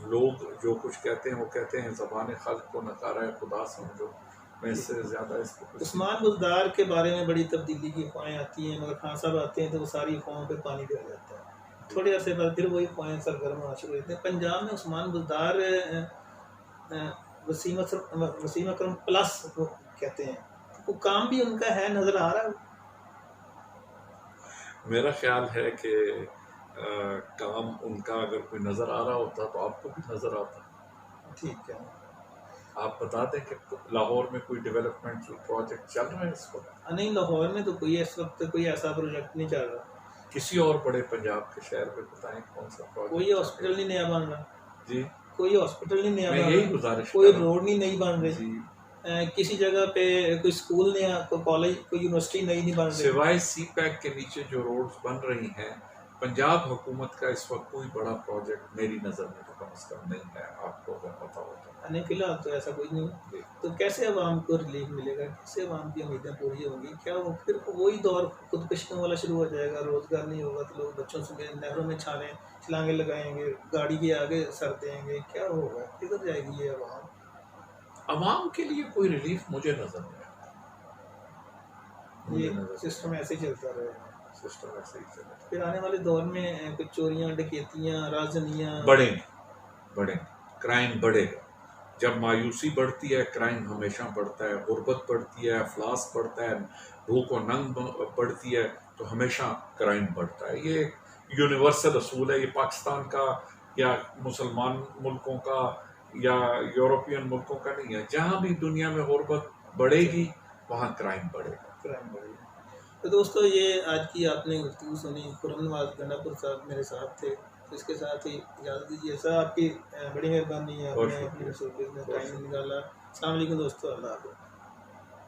Speaker 2: لوگ جو کچھ کہتے ہیں وہ کہتے ہیں زبان خلق کو نکارہ خدا سمجھو، میں اس سے زیادہ اس کو کچھ
Speaker 1: عثمان بزدار کے بارے میں بڑی تبدیلی کی افواہیں آتی ہیں، مگر خان صاحب آتے ہیں تو وہ ساری افواہوں پہ پانی پھر جاتا ہے، تھوڑے عرصے بعد پھر وہی افواہیں سرگرم ہونا شروع ہوتے ہیں۔ پنجاب میں عثمان بزدار وسیم اکرم پلس کہتے ہیں، وہ کام بھی ان کا ہے، نظر آ رہا ہے؟
Speaker 2: میرا خیال ہے کہ کام ان کا اگر کوئی نظر آ رہا ہوتا تو آپ کو بھی نظر آتا۔
Speaker 1: ٹھیک ہے،
Speaker 2: آپ بتا دیں کہ لاہور میں کوئی ڈیولپمنٹ پروجیکٹ چل رہا ہے اس وقت؟
Speaker 1: نہیں لاہور میں تو کوئی اس وقت کوئی ایسا پروجیکٹ نہیں چل رہا،
Speaker 2: کسی اور بڑے پنجاب کے شہر میں بتائیں کون سا
Speaker 1: کوئی
Speaker 2: پروجیکٹ؟
Speaker 1: ہاسپٹل نہیں نیا بن رہا،
Speaker 2: جی
Speaker 1: کوئی ہاسپٹل نہیں نیا
Speaker 2: میں
Speaker 1: بن
Speaker 2: یہی
Speaker 1: رہا،
Speaker 2: گزارش
Speaker 1: کوئی
Speaker 2: کر رہا
Speaker 1: روڈ نہیں بن رہی،
Speaker 2: جی،
Speaker 1: کسی جگہ پہ کوئی اسکول نیا، کوئی کالج، کوئی یونیورسٹی نہیں بن رہی۔
Speaker 2: سوائے سی پیک کے نیچے جو روڈز بن رہی ہیں، پنجاب حکومت کا اس وقت کوئی بڑا پروجیکٹ میری نظر میں تو کم از کم نہیں ہے، آپ کو اگر پتا ہو تو۔
Speaker 1: نہیں فی الحال تو ایسا کوئی نہیں،
Speaker 2: جی۔
Speaker 1: تو کیسے عوام کو ریلیف ملے گا، کیسے عوام کی امیدیں پوری ہوں گی؟ کیا وہ پھر وہی دور خودکشیوں والا شروع ہو جائے گا؟ روزگار نہیں ہوگا تو لوگ بچوں سے نہروں میں چھلانگیں لگائیں گے، گاڑی کے آگے سر دیں گے، کیا ہوگا؟ کدھر جائے گی یہ عوام؟
Speaker 2: عوام کے لیے کوئی ریلیف مجھے نظر نہیں آتا، مجھے
Speaker 1: یہ
Speaker 2: نظر
Speaker 1: سسٹم ایسے ہی چلتا رہے گا،
Speaker 2: سسٹم ایسے ہی چلے گا۔
Speaker 1: پھر آنے والے دور میں کچھ چوریاں، ڈکیتیاں، رازدنیاں
Speaker 2: بڑھیں گے، کرائم بڑھے گا۔ جب مایوسی بڑھتی ہے کرائم ہمیشہ بڑھتا ہے، غربت بڑھتی ہے، افلاس بڑھتا ہے، بھوک و ننگ بڑھتی ہے تو ہمیشہ کرائم بڑھتا ہے۔ یہ ایک یونیورسل اصول ہے، یہ پاکستان کا یا مسلمان ملکوں کا یا یورپین ملکوں کا نہیں ہے، جہاں بھی دنیا میں غربت بڑھے گی وہاں کرائم بڑھے گا۔
Speaker 1: کرائم بڑھے گا۔ تو دوستو یہ آج کی آپ نے گفتگو سنی، خرم نواز گنڈا پور صاحب میرے ساتھ تھے، تو اس کے ساتھ ہی اجازت دیجیے سر، آپ کی بڑی مہربانی ہے، آپ نے اپنی مصروفیت میں ٹائم نکالا۔ السلام علیکم دوستو، اللہ حافظ۔